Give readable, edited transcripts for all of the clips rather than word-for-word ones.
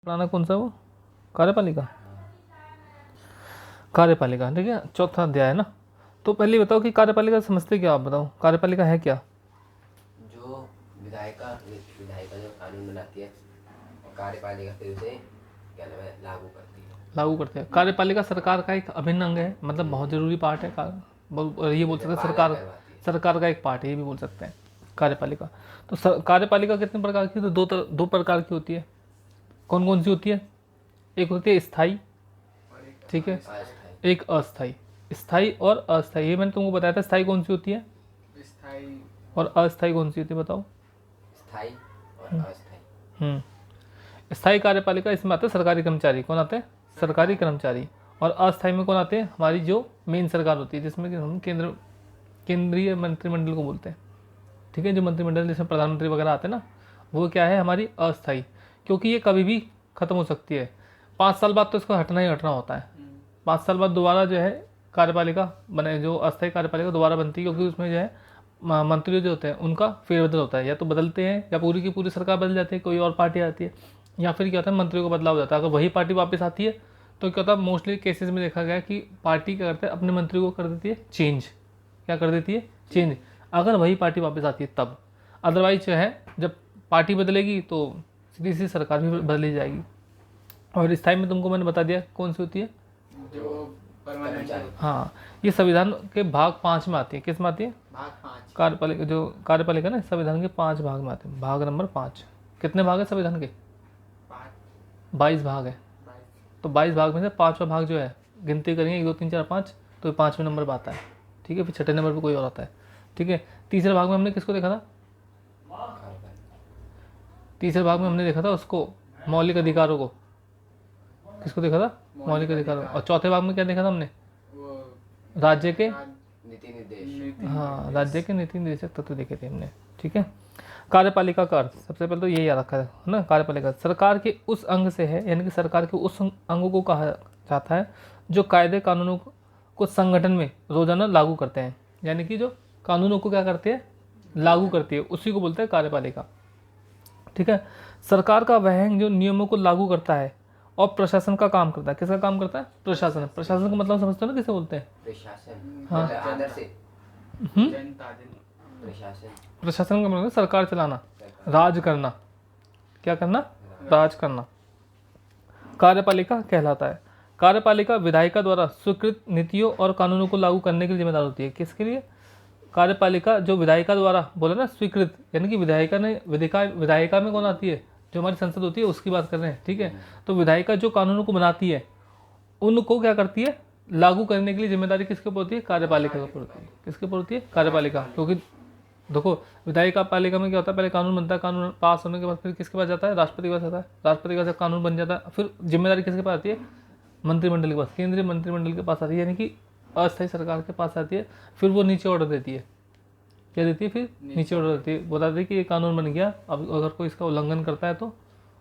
पुराना कौन सा वो, कार्यपालिका, कार्यपालिका ठीक है, चौथा अध्याय है ना। तो पहले बताओ कि कार्यपालिका समझते क्या, आप बताओ कार्यपालिका है क्या। जो विधायिका विधायिका जो कानून बनाती है और कार्यपालिका फिर उसे क्या नाम है लागू करती है। लागू करते हैं। कार्यपालिका सरकार का एक अभिन्न अंग है, मतलब बहुत जरूरी पार्ट है ये बोल सकते हैं पालन सरकार, करवाती है। सरकार का एक पार्ट है, ये भी बोल सकते हैं कार्यपालिका। तो कार्यपालिका कितने प्रकार की, तो दो प्रकार की होती है। कौन कौन सी होती है, एक होती है स्थायी, ठीक है, अस्थायी। एक अस्थायी। स्थायी और अस्थायी, ये मैंने तुमको बताया था। स्थायी कौन सी होती है स्थायी और अस्थायी कौन सी होती है, बताओ। स्थायी और अस्थायी। स्थायी कार्यपालिका, इसमें आते हैं सरकारी कर्मचारी, कौन आते हैं, सरकारी कर्मचारी। और अस्थायी में कौन आते हैं, हमारी जो मेन सरकार होती है, जिसमें कि हम केंद्रीय मंत्रिमंडल को बोलते हैं, ठीक है। जो मंत्रिमंडल जिसमें प्रधानमंत्री वगैरह आते हैं ना, वो क्या है, हमारी अस्थायी। क्योंकि ये कभी भी खत्म हो सकती है, 5 साल बाद तो इसको हटना ही हटना होता है। 5 साल बाद दोबारा जो है कार्यपालिका बने, जो अस्थायी कार्यपालिका दोबारा बनती है, क्योंकि उसमें जो है मंत्री जो होते हैं उनका फेरबदल होता है, या तो बदलते हैं या पूरी की पूरी सरकार बदल जाती है, कोई और पार्टी आती है, या फिर क्या होता है मंत्रियों का बदलाव हो जाता है। अगर वही पार्टी वापस आती है तो क्या होता है, मोस्टली केसेस में देखा गया है कि पार्टी क्या करते हैं, अपने मंत्री को कर देती है चेंज। क्या कर देती है, चेंज, अगर वही पार्टी वापस आती है तब। अदरवाइज जो है जब पार्टी बदलेगी तो सीधी सी सरकार भी बदली जाएगी। और स्थायी में तुमको मैंने बता दिया कौन सी होती है, जो परमानेंट हाँ, ये संविधान के भाग 5 में आती है। किस में आती है, भाग 5 कार्यपालिका, जो कार्यपालिका ना संविधान के 5 भाग में आते हैं। भाग नंबर 5, कितने भाग है संविधान के, 22 भाग है। तो 22 भाग में से 5वां भाग जो है, गिनती करेंगे 1 2 3 4 5, तो 5वें नंबर पर आता है, ठीक है। फिर 6ठे नंबर पर कोई और आता है, ठीक है। तीसरे भाग में हमने किसको देखा था, तीसरे भाग में हमने देखा था उसको, मौलिक अधिकारों को, किसको देखा था, मौलिक अधिकारों। और चौथे भाग में क्या देखा था हमने, वो राज्य के, नीति निर्देश। नीति हाँ, राज्य के नीति निर्देशक तत्व देखे थे हमने, ठीक है। कार्यपालिका का अर्थ सबसे पहले तो यही याद रखा है ना, कार्यपालिका सरकार के उस अंग से है, यानी कि सरकार के उस अंग को कहा जाता है जो कायदे कानूनों को संगठन में रोजाना लागू करते हैं, यानी कि जो कानूनों को क्या करते हैं, लागू करती है, उसी को बोलते हैं कार्यपालिका, ठीक है। सरकार का वह अंग जो नियमों को लागू करता है और प्रशासन का काम करता है। किसका काम करता है, प्रशासन। प्रशासन का मतलब समझते हो ना किसे बोलते हैं, प्रशासन, हाँ। मतलब आदर से जनता प्रशासन। प्रशासन का मतलब सरकार चलाना, राज करना, क्या करना, राज करना, कार्यपालिका कहलाता है। कार्यपालिका विधायिका द्वारा स्वीकृत नीतियों और कानूनों को लागू करने के लिए जिम्मेदार होती है। किसके लिए, कार्यपालिका जो विधायिका द्वारा बोला ना स्वीकृत, यानी कि विधायिका ने विधायिका में कौन आती है, जो हमारी संसद होती है उसकी बात कर रहे हैं, ठीक है। तो विधायिका जो कानूनों को बनाती है उनको क्या करती है, लागू करने के लिए जिम्मेदारी किसके ऊपर होती है, कार्यपालिका के ऊपर होती है। किसके ऊपर होती है, कार्यपालिका। क्योंकि देखो विधायिका पालिका में क्या होता है, पहले कानून बनता है, कानून पास होने के बाद फिर किसके पास जाता है, राष्ट्रपति के पास जाता है, राष्ट्रपति के पास जब कानून बन जाता है फिर जिम्मेदारी किसके पास आती है, मंत्रिमंडल के पास, केंद्रीय मंत्रिमंडल के पास आती है, यानी कि अस्थायी सरकार के पास आती है। फिर वो नीचे ऑर्डर देती है, क्या देती है, फिर नीचे ऑर्डर देती है, बता देती है कि ये कानून बन गया, अब अगर कोई इसका उल्लंघन करता है तो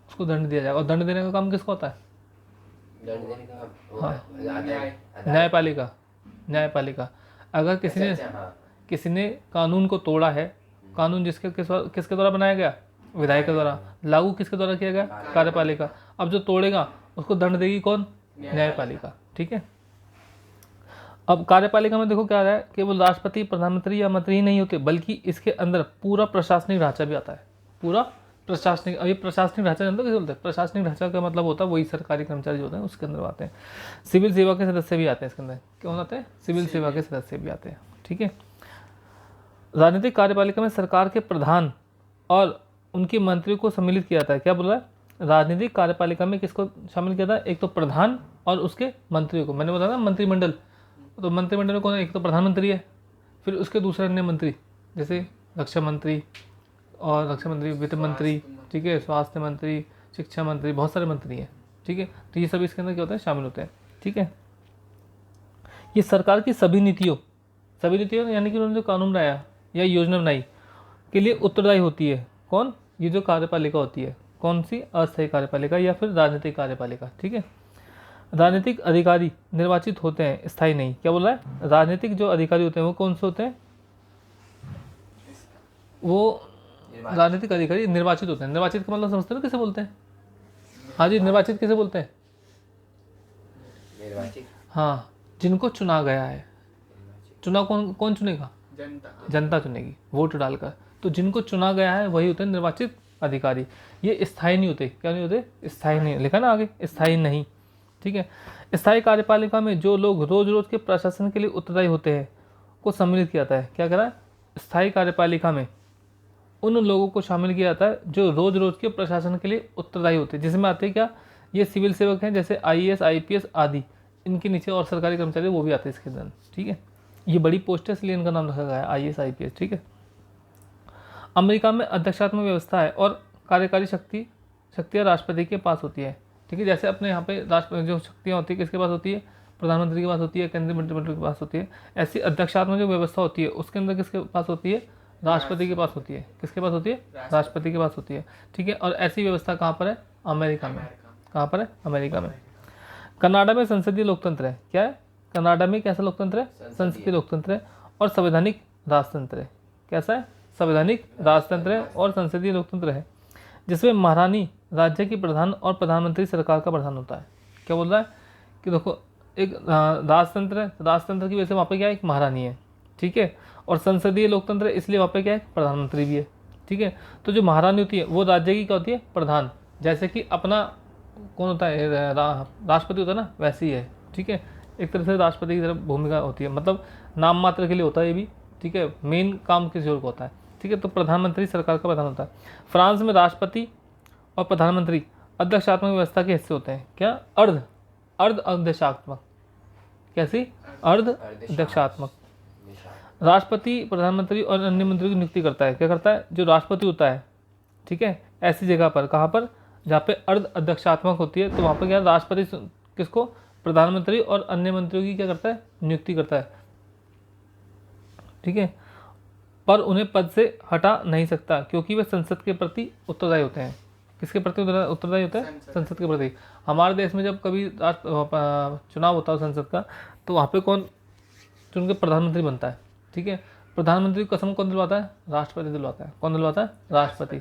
उसको दंड दिया जाएगा। और दंड देने का काम किसका होता है, दंड देने का वो हाँ। है, अदालत। न्यायपालिका, न्यायपालिका। अगर अच्छा, हाँ। किसी ने कानून को तोड़ा है, कानून किसके द्वारा बनाया गया, विधायक के द्वारा, लागू किसके द्वारा किया गया, कार्यपालिका। अब जो तोड़ेगा उसको दंड देगी कौन, न्यायपालिका, ठीक है। अब कार्यपालिका में देखो क्या है, केवल राष्ट्रपति, प्रधानमंत्री या मंत्री ही नहीं होते, बल्कि इसके अंदर पूरा प्रशासनिक ढांचा भी आता है, पूरा प्रशासनिक। अब ये प्रशासनिक ढांचा जानते हो किसे बोलते हैं, प्रशासनिक ढांचा का मतलब होता है वही सरकारी कर्मचारी जो होते हैं उसके अंदर आते हैं। सिविल सेवा के सदस्य भी आते हैं इसके अंदर, क्यों आते हैं, सिविल सेवा के सदस्य भी आते हैं, ठीक है। राजनीतिक कार्यपालिका में सरकार के प्रधान और उनके मंत्रियों को सम्मिलित किया जाता है। क्या बोल रहा है, राजनीतिक कार्यपालिका में किसको शामिल किया था, एक तो प्रधान और उसके मंत्रियों को। मैंने बताया ना मंत्रिमंडल, तो मंत्रिमंडल में कौन है, एक तो प्रधानमंत्री है, फिर उसके दूसरे अन्य मंत्री जैसे रक्षा मंत्री और रक्षा मंत्री, वित्त मंत्री, ठीक है, स्वास्थ्य मंत्री, शिक्षा मंत्री, बहुत सारे मंत्री हैं, ठीक है। तो ये सब इसके अंदर क्या होता है, शामिल होते हैं, ठीक है। ये सरकार की सभी नीतियों यानी कि उन्होंने जो कानून बनाया या योजना बनाई के लिए उत्तरदायी होती है। कौन, ये जो कार्यपालिका होती है, कौन सी, अस्थायी कार्यपालिका या फिर राजनीतिक कार्यपालिका, ठीक है। राजनीतिक अधिकारी निर्वाचित होते हैं, स्थायी नहीं। क्या बोल रहा है, राजनीतिक जो अधिकारी होते हैं वो कौन से होते हैं, वो राजनीतिक अधिकारी निर्वाचित होते हैं। निर्वाचित का मतलब समझते हो किसे बोलते हैं, हाँ जी, निर्वाचित किसे बोलते हैं? निर्वाचित। हाँ, जिनको चुना गया है। निर्वाचित। चुनाव कौन कौन चुनेगा? जनता। जनता चुनेगी वोट डालकर। तो जिनको चुना गया है वही होते हैं निर्वाचित अधिकारी। ये स्थायी नहीं होते। क्या नहीं होते? स्थायी नहीं। लिखा ना आगे, स्थायी नहीं। ठीक है। स्थायी कार्यपालिका में जो लोग रोज रोज के प्रशासन के लिए उत्तरदायी होते हैं को सम्मिलित किया जाता है। क्या करा है? स्थायी कार्यपालिका में उन लोगों को शामिल किया जाता है जो रोज रोज के प्रशासन के लिए उत्तरदायी होते हैं, जिसमें आते हैं क्या? ये सिविल सेवक हैं, जैसे IAS IPS आदि। इनके नीचे और सरकारी कर्मचारी वो भी आते हैं इसके अंदर। ठीक है, ये बड़ी पोस्ट है इसलिए इनका नाम रखा गया है IAS IPS। ठीक है। अमेरिका में अध्यक्षात्मक व्यवस्था है और कार्यकारी शक्तियाँ राष्ट्रपति के पास होती है। ठीक है, जैसे अपने यहाँ पे राष्ट्रपति जो शक्तियाँ होती है किसके पास होती है? प्रधानमंत्री के पास होती है, केंद्रीय मंत्रिमंडल के पास होती है। ऐसी अध्यक्षात्मक जो व्यवस्था होती है उसके अंदर किसके पास होती है? राष्ट्रपति के पास होती है। किसके पास होती है? राष्ट्रपति के पास होती है। ठीक है, और ऐसी व्यवस्था कहाँ पर है? अमेरिका में। कहाँ पर है? अमेरिका में। कनाडा में संसदीय लोकतंत्र है। क्या है? कनाडा में कैसा लोकतंत्र है? संसदीय लोकतंत्र है और संवैधानिक राजतंत्र है। कैसा है? संवैधानिक राजतंत्र है और संसदीय लोकतंत्र है, जिसमें महारानी राज्य की प्रधान और प्रधानमंत्री सरकार का प्रधान होता है। क्या बोल रहा है कि देखो, एक राजतंत्र है, राजतंत्र की वजह से वहाँ पे क्या है? एक महारानी है। ठीक है, और संसदीय लोकतंत्र है इसलिए वहाँ पे क्या है? प्रधानमंत्री भी है। ठीक है, तो जो महारानी होती है वो राज्य की क्या होती है? प्रधान। जैसे कि अपना कौन होता है? राष्ट्रपति होता है ना, वैसे ही है। ठीक है, एक तरह से राष्ट्रपति की तरफ भूमिका होती है, मतलब नाम मात्र के लिए होता है ये भी। ठीक है, मेन काम किसी और को होता है। ठीक है, तो प्रधानमंत्री सरकार का प्रधान होता है। फ्रांस में राष्ट्रपति और प्रधानमंत्री अध्यक्षात्मक व्यवस्था के हिस्से होते हैं। क्या? अर्ध अध्यक्षात्मक। कैसी? अर्ध अध्यक्षात्मक। राष्ट्रपति प्रधानमंत्री और अन्य मंत्रियों की नियुक्ति करता है। क्या करता है? जो राष्ट्रपति होता है, ठीक है, ऐसी जगह पर, कहाँ पर? जहाँ पे अर्ध अध्यक्षात्मक होती है, तो वहाँ पर क्या? राष्ट्रपति किसको? प्रधानमंत्री और अन्य मंत्रियों की क्या करता है? नियुक्ति करता है। ठीक है, पर उन्हें पद से हटा नहीं सकता क्योंकि वे संसद के प्रति उत्तरदायी होते हैं। किसके प्रति उत्तरदायी होते हैं? संसद के प्रति। हमारे देश में जब कभी चुनाव होता है संसद का, तो वहाँ पे कौन चुन के प्रधानमंत्री बनता है? ठीक है, प्रधानमंत्री को कसम कौन दिलवाता है? राष्ट्रपति दिलवाता है। कौन दिलवाता है? राष्ट्रपति।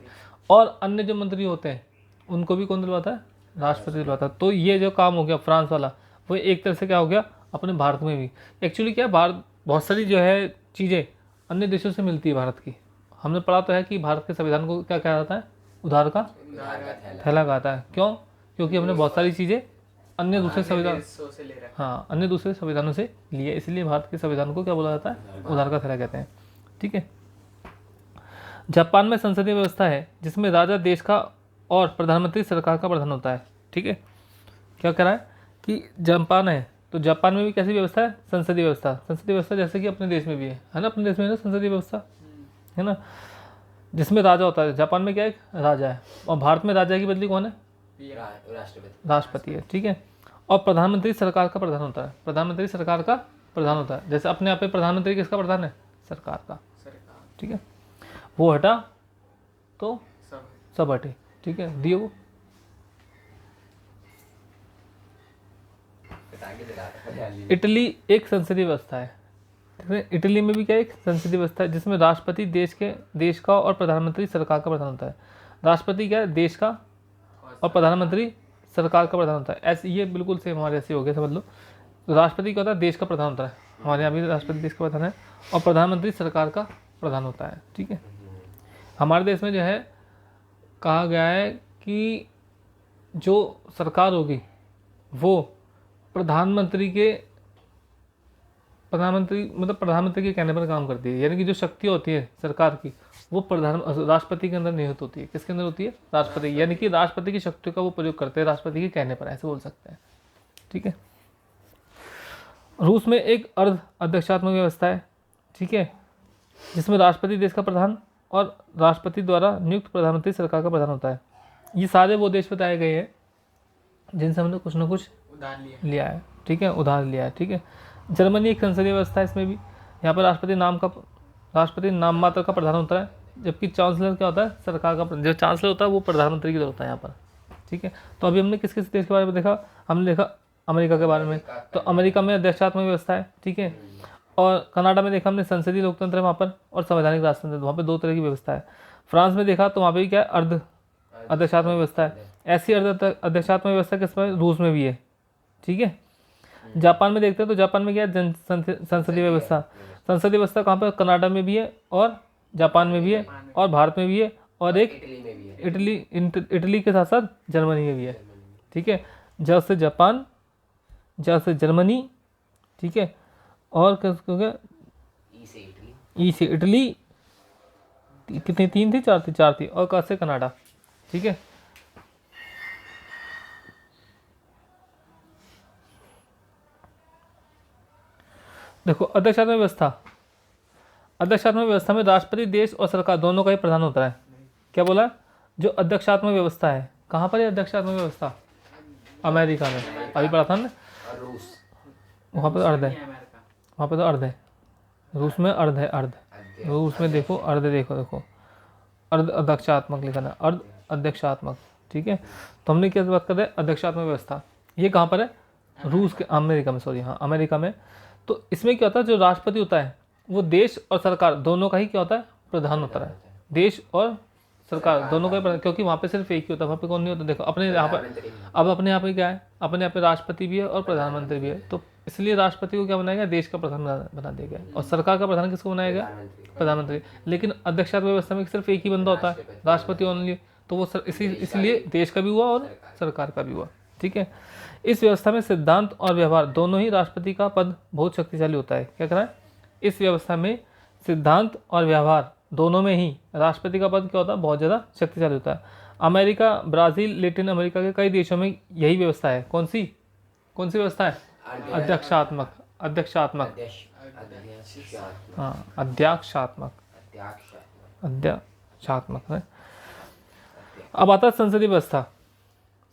और अन्य जो मंत्री होते हैं उनको भी कौन दिलवाता है? राष्ट्रपति दिलवाता है। तो ये जो काम हो गया फ्रांस वाला, वो एक तरह से क्या हो गया? अपने भारत में भी एक्चुअली क्या, भारत बहुत सारी जो है चीज़ें अन्य देशों से मिलती है भारत की। हमने पढ़ा तो है कि भारत के संविधान को क्या कहा जाता है? उधार का थैला कहता है। क्यों? क्योंकि हमने बहुत सारी चीज़ें अन्य दूसरे संविधान, हाँ, अन्य दूसरे संविधानों से लिए, इसलिए भारत के संविधान को क्या बोला जाता है? उधार का थैला कहते हैं। ठीक है। जापान में संसदीय व्यवस्था है जिसमें राजा देश का और प्रधानमंत्री सरकार का प्रधान होता है। ठीक है, क्या कह रहा है कि जापान है, तो जापान में भी कैसी व्यवस्था है? संसदीय व्यवस्था। संसदीय व्यवस्था जैसे कि अपने देश में भी है ना? अपने देश में है ना संसदीय व्यवस्था, है ना, जिसमें राजा होता है। जापान में क्या है? राजा है। और भारत में राजा की बदली कौन है? राष्ट्रपति है। ठीक है, और प्रधानमंत्री सरकार का प्रधान होता है। प्रधानमंत्री सरकार का प्रधान होता है। जैसे अपने यहाँ पे प्रधानमंत्री किसका प्रधान है? सरकार का। ठीक है, वो हटा तो सब हटे। ठीक है, दिए वो। इटली एक संसदीय व्यवस्था है। ठीक है, इटली में भी क्या एक संसदीय व्यवस्था है जिसमें राष्ट्रपति देश का और प्रधानमंत्री सरकार का प्रधान होता है। राष्ट्रपति क्या है? देश का, और प्रधानमंत्री सरकार का प्रधान होता है। ऐसे ये बिल्कुल सेम हमारे ऐसे हो गया, समझ लो। राष्ट्रपति क्या होता है? देश का प्रधान होता है। हमारे यहाँ भी राष्ट्रपति देश का प्रधान है और प्रधानमंत्री सरकार का प्रधान होता है। ठीक है, हमारे देश में जो है कहा गया है कि जो सरकार होगी वो प्रधानमंत्री प्रधानमंत्री के कहने पर काम करती है। यानी कि जो शक्ति होती है सरकार की वो राष्ट्रपति के अंदर निहित होती है। किसके अंदर होती है? राष्ट्रपति। यानी कि राष्ट्रपति की शक्तियों का वो प्रयोग करते हैं राष्ट्रपति के कहने पर, ऐसे बोल सकते हैं। ठीक है, रूस में एक अर्ध अध्यक्षात्मक व्यवस्था है। ठीक है, जिसमें राष्ट्रपति देश का प्रधान और राष्ट्रपति द्वारा नियुक्त प्रधानमंत्री सरकार का प्रधान होता है। ये सारे वो देश बताए गए हैं जिनसे हमने कुछ ना कुछ लिया है। ठीक है, उधार लिया है। ठीक है, जर्मनी एक संसदीय व्यवस्था है। इसमें भी यहाँ पर राष्ट्रपति नाम मात्र का प्रधान होता है, जबकि चांसलर क्या होता है? सरकार का। जो चांसलर होता है वो प्रधानमंत्री की तरह होता है यहाँ पर। ठीक है, तो अभी हमने किस किस देश के बारे में देखा? हमने देखा अमेरिका के बारे में। तो अमेरिका में अध्यक्षात्मक व्यवस्था है। ठीक है, और कनाडा में देखा हमने संसदीय लोकतंत्र है वहाँ पर, और संवैधानिक राजतंत्र, वहाँ पे दो तरह की व्यवस्था है। फ्रांस में देखा तो वहाँ पे क्या है? अर्ध अध्यक्षात्मक व्यवस्था है। ऐसी अध्यक्षात्मक व्यवस्था किस में, रूस में भी है, ठीक है। जापान में देखते हैं तो जापान में क्या है, संसदीय व्यवस्था। संसदीय व्यवस्था कहाँ पर, कनाडा में भी है और जापान में भी है और भारत में भी है और एक इटली में भी है। इटली के साथ साथ जर्मनी में भी है, ठीक है। ज से जापान, ज से जर्मनी, ठीक है, और क्या, ई से इटली। ई से इटली, कितनी, 3 थी, 4 थी, 4 थी, और क से कनाडा, ठीक है। देखो अध्यक्षात्मक व्यवस्था, अध्यक्षात्मक व्यवस्था में राष्ट्रपति, देश और सरकार दोनों का ही प्रधान होता है। क्या बोला, जो अध्यक्षात्मक व्यवस्था है, कहाँ पर है अध्यक्षात्मक व्यवस्था, अमेरिका में, अभी पढ़ा था ना, और रूस। वहाँ पर अर्ध है, अमेरिका। वहाँ पर तो अर्ध है, रूस में अर्ध है, अर्ध, रूस में देखो अर्ध, देखो अर्ध अध्यक्षात्मक लिखा है, अर्ध अध्यक्षात्मक, ठीक है। तो हमने क्या बात कर रहे हैं, अध्यक्षात्मक व्यवस्था, ये कहाँ पर है, रूस के, अमेरिका में, सॉरी, हाँ अमेरिका में। तो इसमें क्या होता है, जो राष्ट्रपति होता है वो देश और सरकार दोनों का ही क्या होता है, प्रधान होता है, देश और सरकार दोनों का ही प्रधान, क्योंकि वहाँ पे सिर्फ एक ही होता है, वहाँ पे कौन नहीं होता। देखो अपने यहाँ पर, अब अपने यहाँ पे क्या है, अपने यहाँ पे राष्ट्रपति भी है और प्रधानमंत्री भी है, तो इसलिए राष्ट्रपति को क्या बनाया गया, देश का प्रधान बना दिया गया, और सरकार का प्रधान किसको बनाया गया, प्रधानमंत्री। लेकिन अध्यक्षात्मक व्यवस्था में सिर्फ एक ही बंदा होता है, राष्ट्रपति ओनली, तो वो इसलिए देश का भी हुआ और सरकार का भी हुआ, ठीक है। इस व्यवस्था में सिद्धांत और व्यवहार दोनों ही, राष्ट्रपति का पद बहुत शक्तिशाली होता है। क्या कह रहा है, इस व्यवस्था में सिद्धांत और व्यवहार दोनों में ही राष्ट्रपति का पद क्या होता है, बहुत ज़्यादा शक्तिशाली होता है। अमेरिका, ब्राज़ील, लैटिन अमेरिका के कई देशों में यही व्यवस्था है। कौन सी व्यवस्था है, अध्यक्षात्मक, हाँ अध्यक्षात्मक है। अब आता है संसदीय व्यवस्था।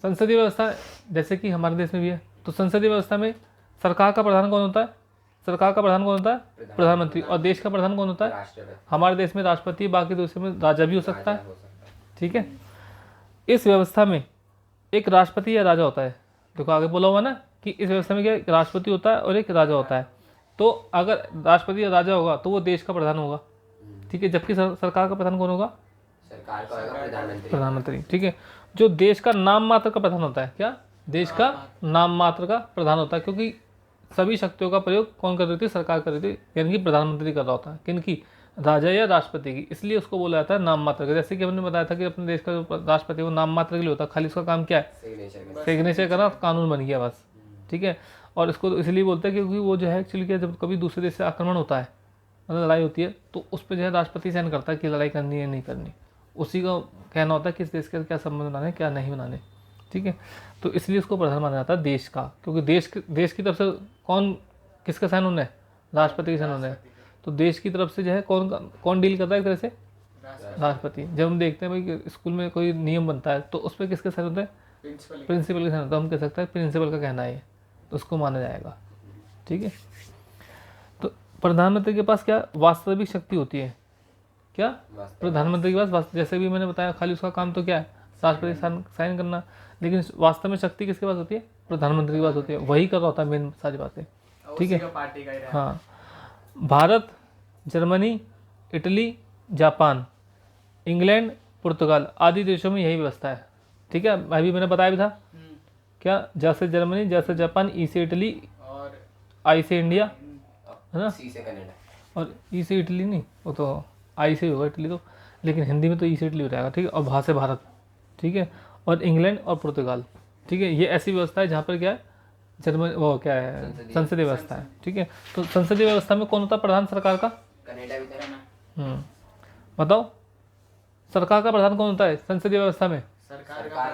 संसदीय व्यवस्था जैसे कि हमारे देश में भी है, तो संसदीय व्यवस्था में सरकार का प्रधान कौन होता है, प्रधानमंत्री, और देश का प्रधान कौन होता है, राष्ट्रपति। हमारे देश में राष्ट्रपति, बाकी देशों में राजा भी हो सकता है, ठीक है। इस व्यवस्था में एक राष्ट्रपति या राजा होता है। देखो आगे बोला हुआ ना कि इस व्यवस्था में क्या, एक राष्ट्रपति होता है और एक राजा होता है। तो अगर राष्ट्रपति या राजा होगा तो वो देश का प्रधान होगा, ठीक है, जबकि सरकार का प्रधान कौन होगा, सरकार का होगा प्रधानमंत्री, ठीक है। जो देश का नाम मात्र का प्रधान होता है, क्या, देश का नाम मात्र का प्रधान होता है, क्योंकि सभी शक्तियों का प्रयोग कौन कर रही थी, सरकार कर रही थी, यानी कि प्रधानमंत्री कर रहा होता है, किनकी, राजा या राष्ट्रपति की, इसलिए उसको बोला जाता है नाम मात्र का। जैसे कि हमने बताया था कि अपने देश का जो राष्ट्रपति वो नाम मात्र के लिए होता है, खाली उसका काम क्या है, सिग्नेचर करना, कानून बन गया बस, ठीक है। और इसको इसलिए बोलते हैं क्योंकि वो जो है एक्चुअली क्या, जब कभी दूसरे देश से आक्रमण होता है, मतलब लड़ाई होती है, तो उस पर जो है राष्ट्रपति साइन करता है कि लड़ाई करनी है नहीं करनी, उसी का कहना होता है कि इस देश के क्या संबंध बनाने, क्या नहीं बनाने, ठीक है। तो इसलिए उसको प्रधान माना जाता है देश का, क्योंकि देश की तरफ से कौन, किसका साइन होना है, राष्ट्रपति का साइन होना है। तो देश की तरफ से जो है कौन डील करता है एक तरह से, राष्ट्रपति। जब हम देखते हैं भाई स्कूल में कोई नियम बनता है तो उस पर किसका साइन होता है, प्रिंसिपल का साइन होता है, हम कह सकते हैं प्रिंसिपल का कहना है, तो उसको माना जाएगा, ठीक है। तो प्रधानमंत्री के पास क्या वास्तविक शक्ति होती है, क्या, प्रधानमंत्री के पास, जैसे भी मैंने बताया, खाली उसका काम तो क्या है, राष्ट्रपति साइन करना, लेकिन वास्तव में शक्ति किसके पास होती है, प्रधानमंत्री के पास होती है, वही कर रहा होता है मेन सारी बातें, ठीक है। हाँ, Bharat, Germany, Italy, Japan, England, पुर्तगाल आदि देशों में यही व्यवस्था है, ठीक है। अभी मैंने बताया भी था, क्या, जैसे जर्मनी, जैसे जापान, ई से इटली, और आई से इंडिया, है ना, सी से कनाडा, और ई से इटली नहीं, वो तो आई से होगा इटली तो, लेकिन हिंदी में तो ई से इटली हो जाएगा, ठीक है। और वहाँ से भारत, ठीक है, और इंग्लैंड और पुर्तगाल, ठीक है। ये ऐसी व्यवस्था है जहाँ पर क्या है, जर्मनी, वो क्या है, संसदीय व्यवस्था है, ठीक है। तो संसदीय व्यवस्था में कौन होता है प्रधान, सरकार का, कनाडा भी था। बताओ, सरकार का प्रधान कौन होता है संसदीय व्यवस्था में, सरकार का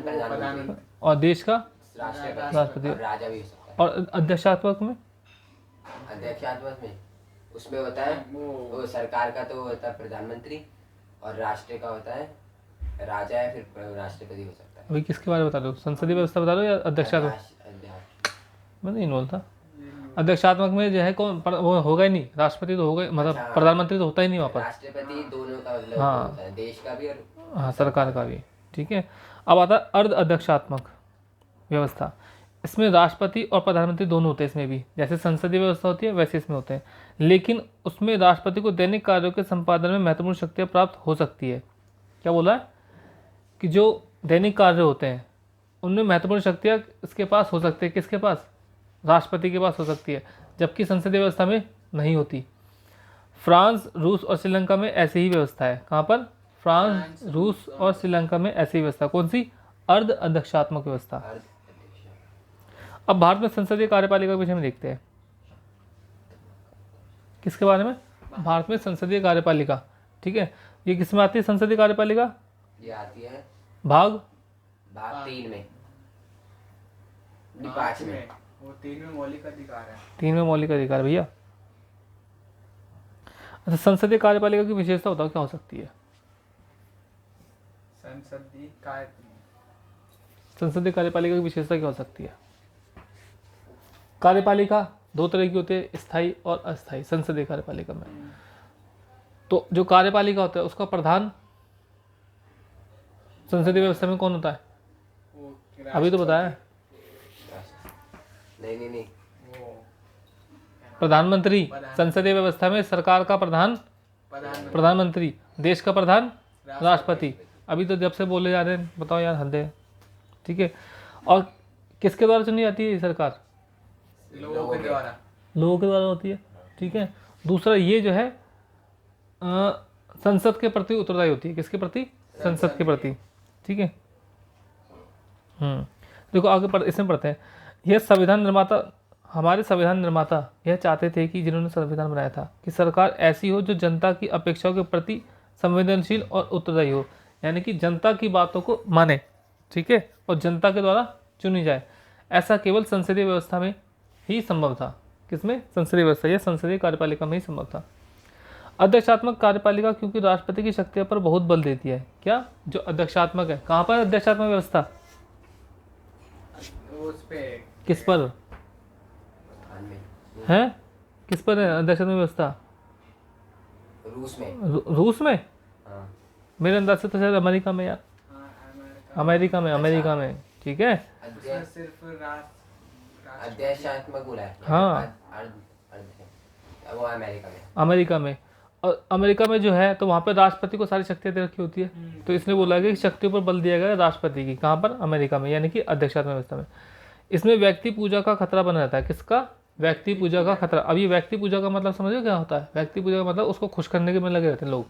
प्रधान, और देश का राष्ट्रपति, और राजा भी हो सकता है। और अध्यक्षात्मक में, अध्यक्षात्मक में उसमें होता है वो सरकार का तो होता है प्रधानमंत्री, और राष्ट्र का होता है राजा है, फिर राष्ट्रपति हो सकता है। अभी किसके बारे में बता रहे हो, संसदीय व्यवस्था बता रहे हो या अध्यक्षात्मक, मैं नहीं बोलता। अध्यक्षात्मक में जो है कौन, वो होगा ही नहीं, राष्ट्रपति तो होगा, मतलब प्रधानमंत्री तो होता ही नहीं वहाँ पर, राष्ट्रपति दोनों का मतलब हाँ, होता है, देश का भी और हाँ सरकार का भी, ठीक है। अब आता है अर्ध अध्यक्षात्मक व्यवस्था। इसमें राष्ट्रपति और प्रधानमंत्री दोनों होते हैं, इसमें भी जैसे संसदीय व्यवस्था होती है वैसे इसमें होते हैं, लेकिन उसमें राष्ट्रपति को दैनिक कार्यों के संपादन में महत्वपूर्ण शक्तियाँ प्राप्त हो सकती है। क्या बोला है कि जो दैनिक कार्य होते हैं उनमें महत्वपूर्ण शक्तियाँ इसके पास हो सकती है, किसके पास? राष्ट्रपति के पास हो सकती है, जबकि संसदीय व्यवस्था में नहीं होती। फ्रांस, रूस और श्रीलंका में ऐसी ही व्यवस्था है। कहाँ पर? फ्रांस, रूस और श्रीलंका में ऐसी व्यवस्था। कौन सी? अर्ध अध्यक्षात्मक व्यवस्था। अब भारत में संसदीय कार्यपालिका के विषय में देखते हैं। किसके बारे में? भारत में संसदीय कार्यपालिका। ठीक है, ये किसमें आती है संसदीय कार्यपालिका? ये आती है भाग 3 में, नहीं 5 में। वो 3 में मौलिक अधिकार है। 3 में मौलिक अधिकार भैया। अच्छा, संसदीय कार्यपालिका की विशेषता बताओ क्या हो सकती है? संसदीय संसदीय कार्यपालिका की विशेषता क्या हो सकती है? कार्यपालिका 2 तरह की होती है, स्थायी और अस्थायी संसदीय कार्यपालिका में। तो जो कार्यपालिका होता है उसका प्रधान संसदीय व्यवस्था में कौन होता है? अभी तो बताया, नहीं वो प्रधानमंत्री। संसदीय व्यवस्था में सरकार का प्रधान प्रधानमंत्री, देश का प्रधान राष्ट्रपति। अभी तो जब से बोले जा रहे हैं, बताओ यार, हद है। ठीक है, और किसके द्वारा चुनी जाती है ये सरकार? लोगों के द्वारा। लोगों के द्वारा होती है। ठीक है, दूसरा ये जो है संसद के प्रति उत्तरदायी होती है। किसके प्रति? संसद के प्रति। ठीक है, देखो आगे इसमें पढ़ते हैं। यह संविधान निर्माता, हमारे संविधान निर्माता यह चाहते थे कि जिन्होंने संविधान बनाया था कि सरकार ऐसी हो जो जनता की अपेक्षाओं के प्रति संवेदनशील और उत्तरदायी हो, यानी कि जनता की बातों को माने। ठीक है, और जनता के द्वारा चुनी जाए। ऐसा केवल संसदीय व्यवस्था में ही संभव था। किसमें? संसदीय व्यवस्था या संसदीय कार्यपालिका में ही संभव था। अध्यक्षात्मक कार्यपालिका क्योंकि राष्ट्रपति की शक्तियों पर बहुत बल देती है। क्या? जो अध्यक्षात्मक है, कहाँ पर अध्यक्षात्मक व्यवस्था? उस पे किस पर है? किस पर है अध्यक्षात्मक व्यवस्था? रूस में। रूस में? हाँ। मेरे अंदाज से तो शायद अमेरिका में यार। अमेरिका में। ठीक है, उसमें सिर्फ अध्यक्षात्मक बोला है। हाँ। वो अमेरिका में। अमेरिका में। और अमेरिका में जो है तो वहाँ पर राष्ट्रपति को सारी शक्तियाँ दे रखी होती है। तो इसलिए बोला गया कि शक्तियों पर बल दिया गया राष्ट्रपति की। कहाँ पर? अमेरिका में, यानी कि अध्यक्षात्मक व्यवस्था में। इसमें व्यक्ति पूजा का खतरा बना रहता है। किसका? व्यक्ति पूजा का खतरा। अब ये व्यक्ति पूजा का मतलब समझो क्या होता है? व्यक्ति पूजा का मतलब उसको खुश करने के में लगे रहते हैं लोग।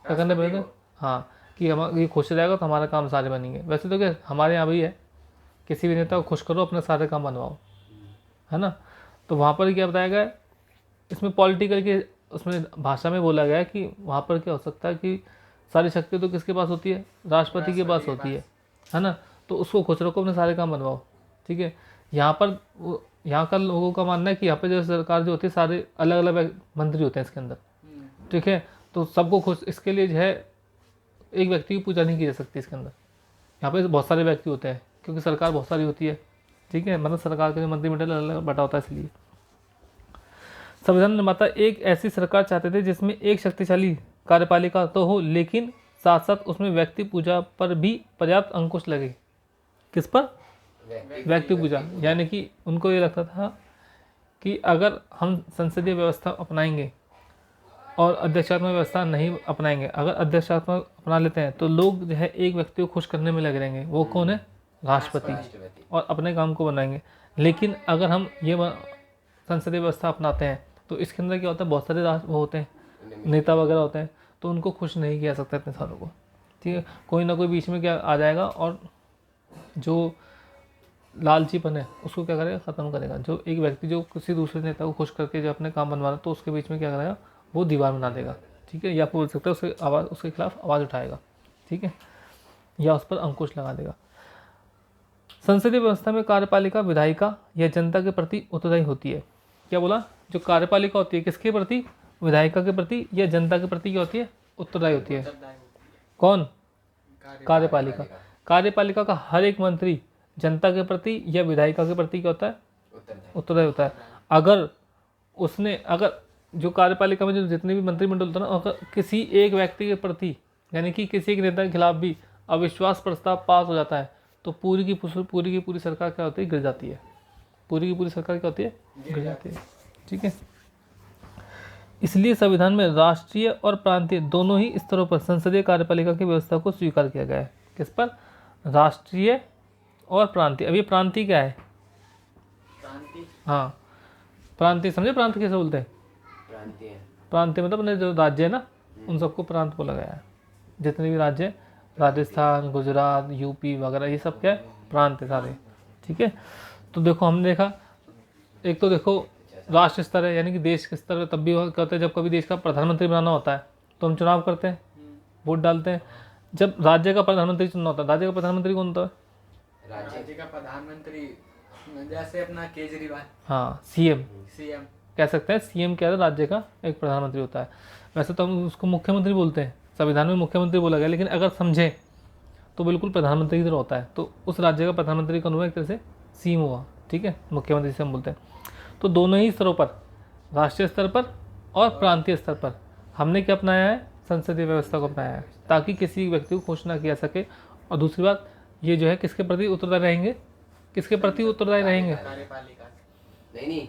क्या करने में लगे? हाँ, कि हम ये खुश रहेगा तो हमारा काम सारे बनेंगे। वैसे तो क्या हमारे यहाँ भी है, किसी भी नेता को खुश करो, अपने सारे काम बनवाओ, है ना। तो वहाँ पर क्या बताया गया है? इसमें पॉलिटिकल के उसमें भाषा में बोला गया है कि वहाँ पर क्या हो सकता है कि सारी शक्ति तो किसके पास होती है? राष्ट्रपति के पास होती है ना। तो उसको खुश रखो, अपने सारे काम बनवाओ। ठीक है, यहाँ पर यहाँ का लोगों का मानना है कि यहाँ पे जो सरकार जो होती है सारे अलग अलग मंत्री होते हैं इसके अंदर। ठीक है, तो सबको खुश, इसके लिए जो है एक व्यक्ति की पूजा नहीं की जा सकती इसके अंदर। यहाँ पे बहुत सारे व्यक्ति होते हैं क्योंकि सरकार बहुत सारी होती है। ठीक है, मतलब सरकार के मंत्रिमंडल अलग अलग बटा होता है। इसलिए संविधान निर्माता एक ऐसी सरकार चाहते थे जिसमें एक शक्तिशाली कार्यपालिका तो हो, लेकिन साथ साथ उसमें व्यक्ति पूजा पर भी पर्याप्त अंकुश लगे। किस पर? व्यक्ति पूजा। यानी कि उनको ये लगता था कि अगर हम संसदीय व्यवस्था अपनाएंगे और अध्यक्षात्मक व्यवस्था नहीं अपनाएंगे, अगर अध्यक्षात्मक अपना लेते हैं तो लोग जो है एक व्यक्ति को खुश करने में लगे रहेंगे। वो कौन है? राष्ट्रपति। और अपने काम को बनाएंगे। लेकिन अगर हम ये संसदीय व्यवस्था अपनाते हैं तो इसके अंदर क्या होता है? बहुत सारे वो होते हैं, नेता वगैरह होते हैं, तो उनको खुश नहीं किया सकता इतने सारों को। ठीक है, कोई ना कोई बीच में क्या आ जाएगा और जो लालचीपन है उसको क्या करेगा? ख़त्म करेगा। जो एक व्यक्ति जो किसी दूसरे नेता को खुश करके जो अपने काम बनवा रहा है तो उसके बीच में क्या करेगा? वो दीवार बना देगा। ठीक है, या फिर बोल सकता है उसके आवाज़, उसके खिलाफ आवाज़ उठाएगा। ठीक है, या उस पर अंकुश लगा देगा। संसदीय व्यवस्था में कार्यपालिका विधायिका या जनता के प्रति उत्तरदायी होती है। क्या बोला? जो कार्यपालिका होती है किसके प्रति? विधायिका के प्रति या जनता के प्रति क्या होती है? उत्तरदायी होती है। कौन? कार्यपालिका। कार्यपालिका का हर एक मंत्री जनता के प्रति या विधायिका के प्रति क्या होता है? उत्तरदायी होता है। अगर जो कार्यपालिका में जो जितने भी मंत्रिमंडल होता है ना, अगर किसी एक व्यक्ति के प्रति यानी कि किसी एक नेता के खिलाफ भी अविश्वास प्रस्ताव पास हो जाता है तो पूरी की पूरी सरकार क्या होती है? गिर जाती है। पूरी की पूरी सरकार क्या होती है? गिर जाती है। ठीक है, इसलिए संविधान में राष्ट्रीय और प्रांतीय दोनों ही स्तरों पर संसदीय कार्यपालिका की व्यवस्था को स्वीकार किया गया है। किस पर? राष्ट्रीय और प्रांतीय। अब ये प्रांतीय क्या है? क्रांति। हाँ, प्रांतीय समझे? प्रांत कैसे बोलते हैं? प्रांतीय प्रांतीय मतलब अपने जो राज्य है ना, उन सबको प्रांत बोला गया है। जितने भी राज्य हैं, राजस्थान, गुजरात, यूपी वगैरह, ये सब क्या है? प्रांत है सारे। ठीक है, तो देखो हमने देखा, एक तो देखो राष्ट्र स्तर है, यानी कि देश के स्तर पर तब भी करते हैं जब कभी देश का प्रधानमंत्री बनाना होता है तो हम चुनाव करते हैं, वोट डालते हैं। जब राज्य का प्रधानमंत्री चुनना होता है, राज्य का प्रधानमंत्री कौन होता है? राज्य का प्रधानमंत्री जैसे अपना केजरीवाल, हाँ, सीएम सीएम। कह सकते हैं। सीएम क्या है? राज्य का एक प्रधानमंत्री होता है। वैसे तो हम उसको मुख्यमंत्री बोलते हैं, संविधान में मुख्यमंत्री बोला गया, लेकिन अगर समझें तो बिल्कुल प्रधानमंत्री की तरह होता है। तो उस राज्य का प्रधानमंत्री कौन हुआ? एक तरह से सीएम हुआ। ठीक है, मुख्यमंत्री से हम बोलते हैं। तो दोनों ही स्तरों पर, राष्ट्रीय स्तर पर और प्रांतीय स्तर पर, हमने क्या अपनाया है? संसदीय व्यवस्था को अपनाया है, ताकि किसी व्यक्ति को खुश ना किया सके। और दूसरी बात, ये जो है किसके प्रति उत्तरदायी रहेंगे? किसके प्रति उत्तरदायी रहेंगे? कार्यपालिका नहीं,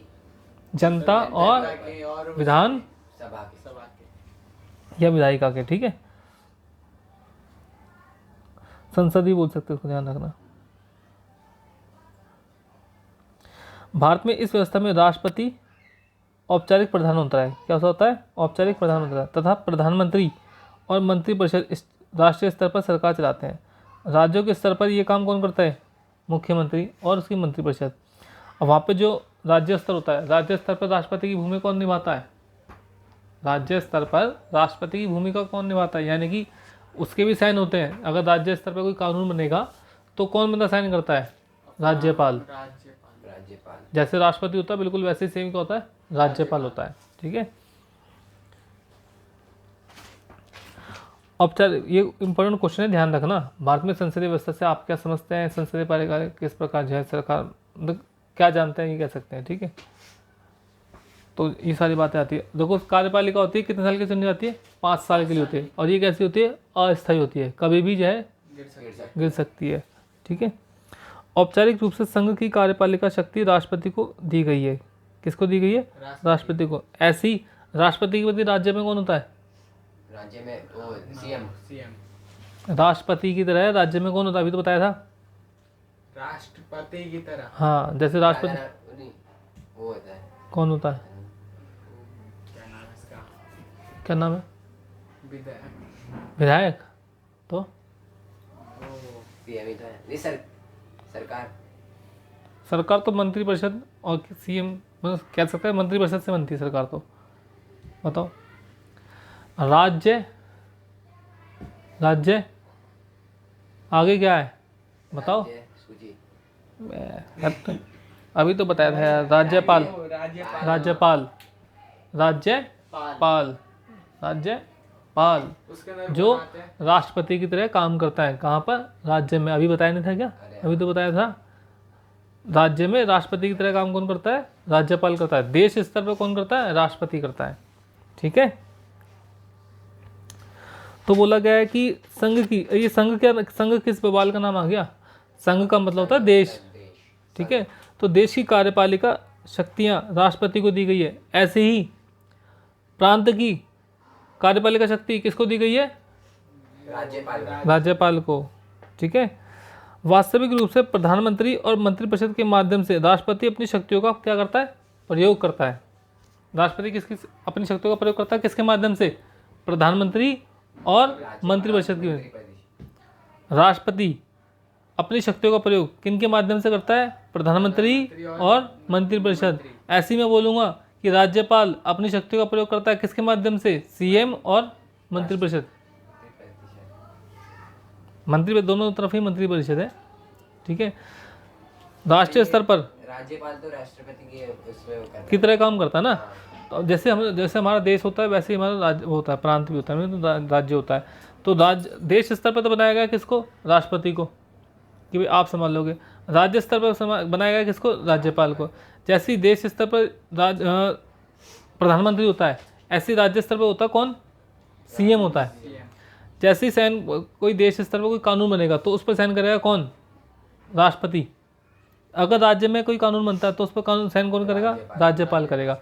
जनता और के और विधान सभा के। सभा के। या विधायिका के। ठीक है, संसद ही बोल सकते हो, उसको ध्यान रखना। भारत में इस व्यवस्था में राष्ट्रपति औपचारिक प्रधान होता है। क्या होता है? औपचारिक प्रधान होता है, तथा प्रधानमंत्री और मंत्रिपरिषद इस राष्ट्रीय स्तर पर सरकार चलाते हैं। राज्यों के स्तर पर ये काम कौन करता है? मुख्यमंत्री और उसकी मंत्रिपरिषद। और वहाँ पे जो राज्य स्तर होता है, राज्य स्तर पर राष्ट्रपति की भूमिका कौन निभाता है? राज्य स्तर पर राष्ट्रपति की भूमिका कौन निभाता है? यानी कि उसके भी साइन होते हैं। अगर राज्य स्तर पर कोई कानून बनेगा तो कौन बंदा साइन करता है? राज्यपाल। राज्यपाल। जैसे राष्ट्रपति होता है बिल्कुल वैसे ही सेम क्या होता है? राज्यपाल होता है। ठीक है, औपचारिक, ये इंपॉर्टेंट क्वेश्चन है, ध्यान रखना। भारत में संसदीय व्यवस्था से आप क्या समझते हैं? संसदीय कार्यकाल किस प्रकार जो है सरकार, मतलब क्या जानते हैं, ये कह सकते हैं। ठीक है, तो ये सारी बातें आती है। देखो कार्यपालिका होती है कितने साल की चुनी जाती है? 5 साल के लिए होती है। और ये कैसी होती है? अस्थायी होती है, कभी भी जो है गिर सकती है। ठीक है, औपचारिक रूप से संघ की कार्यपालिका शक्ति राष्ट्रपति को दी गई है। किसको दी गई है? राष्ट्रपति को। ऐसी राष्ट्रपति के प्रति राज्य में कौन होता है? राज्य में वो सीएम। सीएम। राष्ट्रपति की तरह राज्य में कौन होता है? अभी तो बताया था। राष्ट्रपति की तरह। हाँ, जैसे राष्ट्रपति नहीं, वो होता है कौन होता है? क्या नाम है इसका? क्या नाम है? विधायक। विधायक। तो वो सीएम ही तो है। नहीं सरकार। सरकार तो मंत्रिपरिषद और सीएम, मतलब कह सकते हैं मंत्रिपरिषद से बनती है सरकार। तो बताओ, राज्य, राज्य आगे क्या है बताओ? राज्य सूची। अभी तो बताया था यार, राज्यपाल। राज्यपाल। राज्यपाल, राज्यपाल, राज्यपाल उसके अंदर जो कौन आते हैं? राष्ट्रपति की तरह काम करता है। कहाँ पर? राज्य में। अभी बताया नहीं था क्या? अभी तो बताया था। राज्य में राष्ट्रपति की तरह काम कौन करता है? राज्यपाल करता है। देश स्तर पर कौन करता है? राष्ट्रपति करता है। ठीक है, तो बोला गया है कि संघ की, ये संघ क्या, संघ किस बवाल का नाम आ गया? संघ का मतलब होता है देश। ठीक है, तो देश की कार्यपालिका शक्तियां राष्ट्रपति को दी गई है। ऐसे ही प्रांत की कार्यपालिका शक्ति किसको दी गई है? राज्यपाल। राज्यपाल को। ठीक है, वास्तविक रूप से प्रधानमंत्री और मंत्रिपरिषद के माध्यम से राष्ट्रपति अपनी शक्तियों का क्या करता है? प्रयोग करता है। राष्ट्रपति किसकी अपनी शक्तियों का प्रयोग करता है? किसके माध्यम से? प्रधानमंत्री और मंत्रिपरिषद की। राष्ट्रपति अपनी शक्तियों का प्रयोग किनके माध्यम से करता है? प्रधानमंत्री और मंत्रिपरिषद। ऐसे ही मैं बोलूँगा कि राज्यपाल अपनी शक्तियों का प्रयोग करता है किसके माध्यम से? सीएम और मंत्रिपरिषद। मंत्री दोनों तरफ ही मंत्रिपरिषद है। ठीक है, राष्ट्रीय स्तर पर राज्यपाल तो राष्ट्रपति के उसमें वो करता है। की तरह काम करता है ना। तो जैसे हमारा देश होता है वैसे ही हमारा राज्य होता है, प्रांत भी होता है, तो राज्य होता है। तो राज्य, देश स्तर पर तो बनाया गया किसको? राष्ट्रपति को, कि भाई आप संभाल लोगे। राज्य स्तर पर बनाया गया किसको? राज्यपाल को। जैसे ही देश स्तर पर प्रधानमंत्री होता है, ऐसे ही राज्य स्तर पर होता कौन? सीएम होता है। जैसे ही साइन, कोई देश स्तर पर कोई कानून बनेगा तो उस पर साइन करेगा कौन? राष्ट्रपति। अगर राज्य में कोई कानून बनता है तो उस पर कानून साइन कौन करेगा? राज्यपाल करेगा।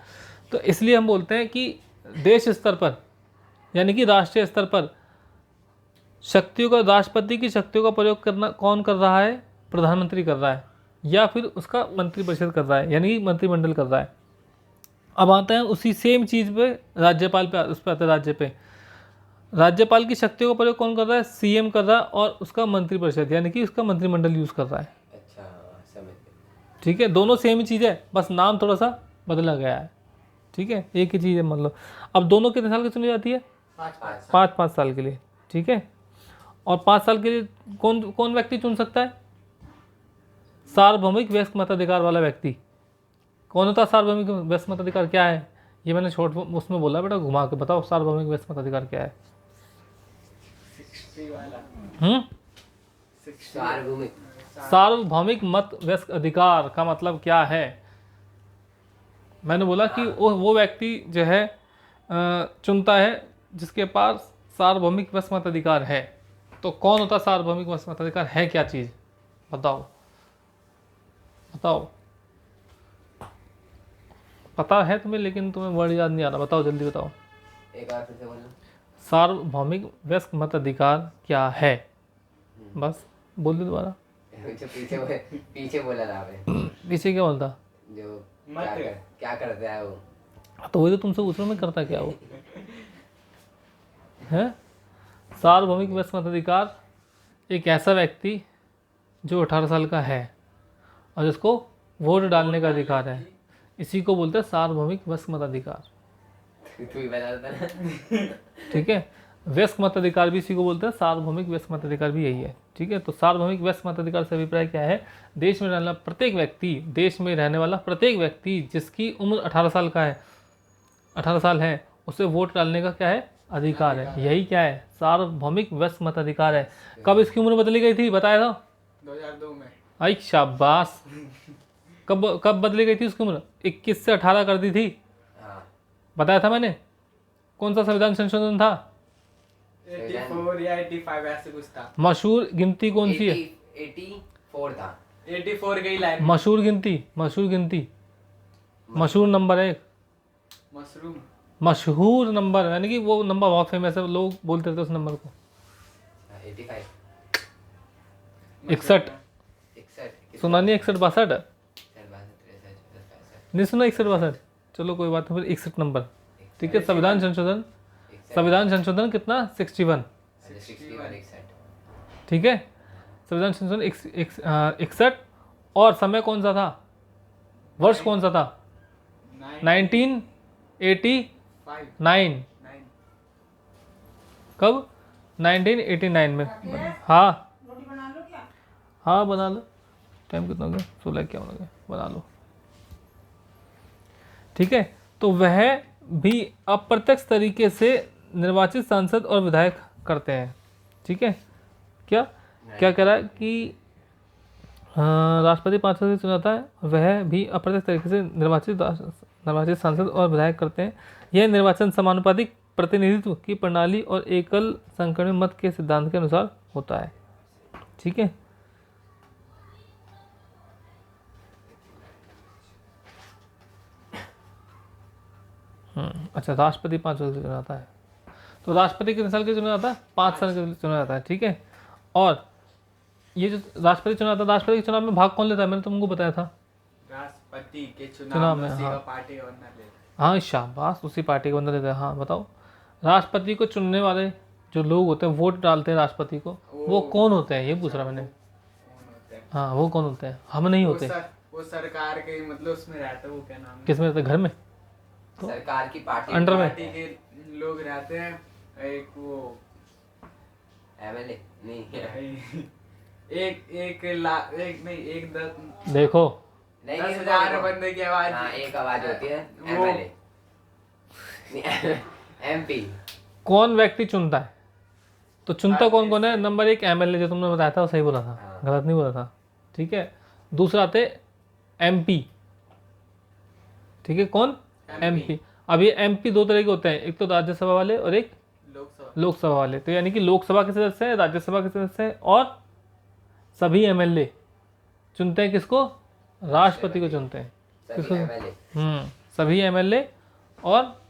तो इसलिए हम बोलते हैं कि देश स्तर पर, यानी कि राष्ट्रीय स्तर पर शक्तियों का, राष्ट्रपति की शक्तियों का प्रयोग करना कौन कर रहा है? प्रधानमंत्री कर रहा है, या फिर उसका मंत्रिपरिषद कर रहा है, यानी कि मंत्रिमंडल कर रहा है। अब आते हैं उसी सेम चीज़ पे, राज्यपाल पे, उस पर आते हैं राज्य पे। राज्यपाल की शक्तियों का प्रयोग कौन कर रहा है? सीएम कर रहा है, और उसका मंत्रिपरिषद यानी कि उसका मंत्रिमंडल यूज़ कर रहा है। अच्छा, समझ गए। ठीक है, दोनों सेम ही चीज़ है, बस नाम थोड़ा सा बदला गया है। ठीक है, एक ही चीज़ है मतलब। अब दोनों कितने साल की चुनी जाती है? 5-5 साल के लिए। ठीक है, और 5 साल के लिए कौन कौन व्यक्ति चुन सकता है? सार्वभौमिक वयस्क मताधिकार वाला व्यक्ति। कौन होता है सार्वभौमिक वयस्क मताधिकार? क्या है ये? मैंने शॉर्ट उसमें बोला, बेटा घुमा के बताओ सार्वभौमिक वयस्क मताधिकार क्या है। 60 वाला। 60 सार्वभौमिक। सार्वभौमिक मत वयस्क अधिकार का मतलब क्या है? मैंने बोला कि वो व्यक्ति जो है चुनता है जिसके पास सार्वभौमिक वयस्क मताधिकार है। तो कौन होता है सार्वभौमिक वयस्क मताधिकार? है क्या चीज़? बताओ बताओ। पता है तुम्हें, लेकिन तुम्हें वर्ड याद नहीं आ रहा। बताओ जल्दी बताओ। एक बार फिर से बोलना। सार्वभौमिक वयस्क मताधिकार क्या है? बस बोल दो दोबारा। जो पीछे बोला था आपने, पीछे क्या बोलता? जो मत। क्या करता है वो? तो वही तो तुमसे पूछ रहा हूँ मैं, करता क्या वो है? सार्वभौमिक वयस्क मताधिकार एक ऐसा व्यक्ति जो 18 साल का है और जिसको वोट डालने का अधिकार है, इसी को बोलते हैं सार्वभौमिक वयस्क मताधिकार। तू ही बता देता ना। ठीक है, वयस्क मताधिकार भी इसी को बोलते हैं, सार्वभौमिक वयस्क मताधिकार भी यही है। ठीक है, तो सार्वभौमिक वयस्क मताधिकार से अभिप्राय क्या है? देश में रहने वाला प्रत्येक व्यक्ति, देश में रहने वाला प्रत्येक व्यक्ति जिसकी उम्र 18 साल का है, 18 साल है, उसे वोट डालने का क्या है? अधिकार है। यही क्या है? सार्वभौमिक वयस्क मताधिकार है। कब इसकी उम्र बदली गई थी? बताया था 2002 में। आई शाबाश। कब कब बदली गई थी उसकी उम्र? 21 से 18 कर दी थी। हाँ, बताया था मैंने। कौन सा संविधान संशोधन था? 84 या 85 ऐसे कुछ था। मशहूर गिनती कौन सी है? 84 था। 84 गई लाइन। मशहूर गिनती, मशहूर गिनती, मशहूर नंबर है एक। मशरूम। मशहूर नंबर यानी कि वो नंबर बहुत फेमस है, लोग बोलते थे उस नंबर को। 85। 61। 61। सुना नहीं? 61 62 63 64 नहीं सुना? 61 62। चलो कोई बात नहीं, फिर 61 नंबर। ठीक है, संविधान संशोधन, संविधान संशोधन कितना? 61। 61। ठीक है, संविधान संशोधन 61। और समय कौन सा था? वर्ष कौन सा था? 1989। कब? 1989 में। हाँ हाँ बना लो। टाइम कितना हो गया? 16 क्या हो गया? बना लो। ठीक है, तो वह भी अप्रत्यक्ष तरीके से निर्वाचित सांसद और विधायक करते हैं। ठीक है, क्या क्या कह रहा है कि राष्ट्रपति 5 साल से चुना जाता है, वह भी अप्रत्यक्ष तरीके से निर्वाचित सांसद और विधायक करते हैं। यह निर्वाचन समानुपातिक प्रतिनिधित्व की प्रणाली और एकल संकीर्ण मत के सिद्धांत के अनुसार होता है। ठीक है, अच्छा, राष्ट्रपति 5 साल से चुना जाता है। तो राष्ट्रपति कितने साल के चुना जाता है? 5 साल के चुना जाता है। ठीक है, और ये जो राष्ट्रपति चुना जाता है, राष्ट्रपति के चुनाव में भाग कौन लेता है? मैंने तुमको बताया था राष्ट्रपति के चुनाव चुनाव में, में उसी हाँ। का पार्टी का बंदा ले। हाँ शाबाश, उसी पार्टी का बंदा लेता है। हाँ बताओ, राष्ट्रपति को चुनने वाले जो लोग होते हैं, वोट डालते हैं राष्ट्रपति को, वो कौन होते हैं? ये पूछ रहा मैंने। कौन होते हैं? हाँ, वो कौन होते हैं? हम नहीं होते। वो सरकार के मतलब उसमें रहता है, वो क्या नाम है? किस में रहते? घर में, सरकार की पार्टी अंडर में। पार्टी के लोग रहते हैं। एक वो एमएलए नहीं एक लाख, एक नहीं, एक 10 देखो 10,000 बंदे की आवाज। हाँ, एक आवाज होती है वो- एमएलए। एमपी। कौन व्यक्ति चुनता है? तो चुनता कौन कौन है? नंबर 1 एमएलए, जो तुमने बताया था वो सही बोला था, हाँ। गलत नहीं बोला था। ठीक है, दूसरा आते एमपी। ठीक है, कौन? एमपी। अब ये एमपी 2 तरह के होते हैं, एक तो राज्यसभा वाले और एक लोकसभा। लोकसभा वाले। तो यानी कि लोकसभा के सदस्य हैं, राज्यसभा के सदस्य हैं, और सभी एमएलए चुनते हैं किसको? राष्ट्रपति को चुनते हैं। सभी एमएलए। सभी एमएलए और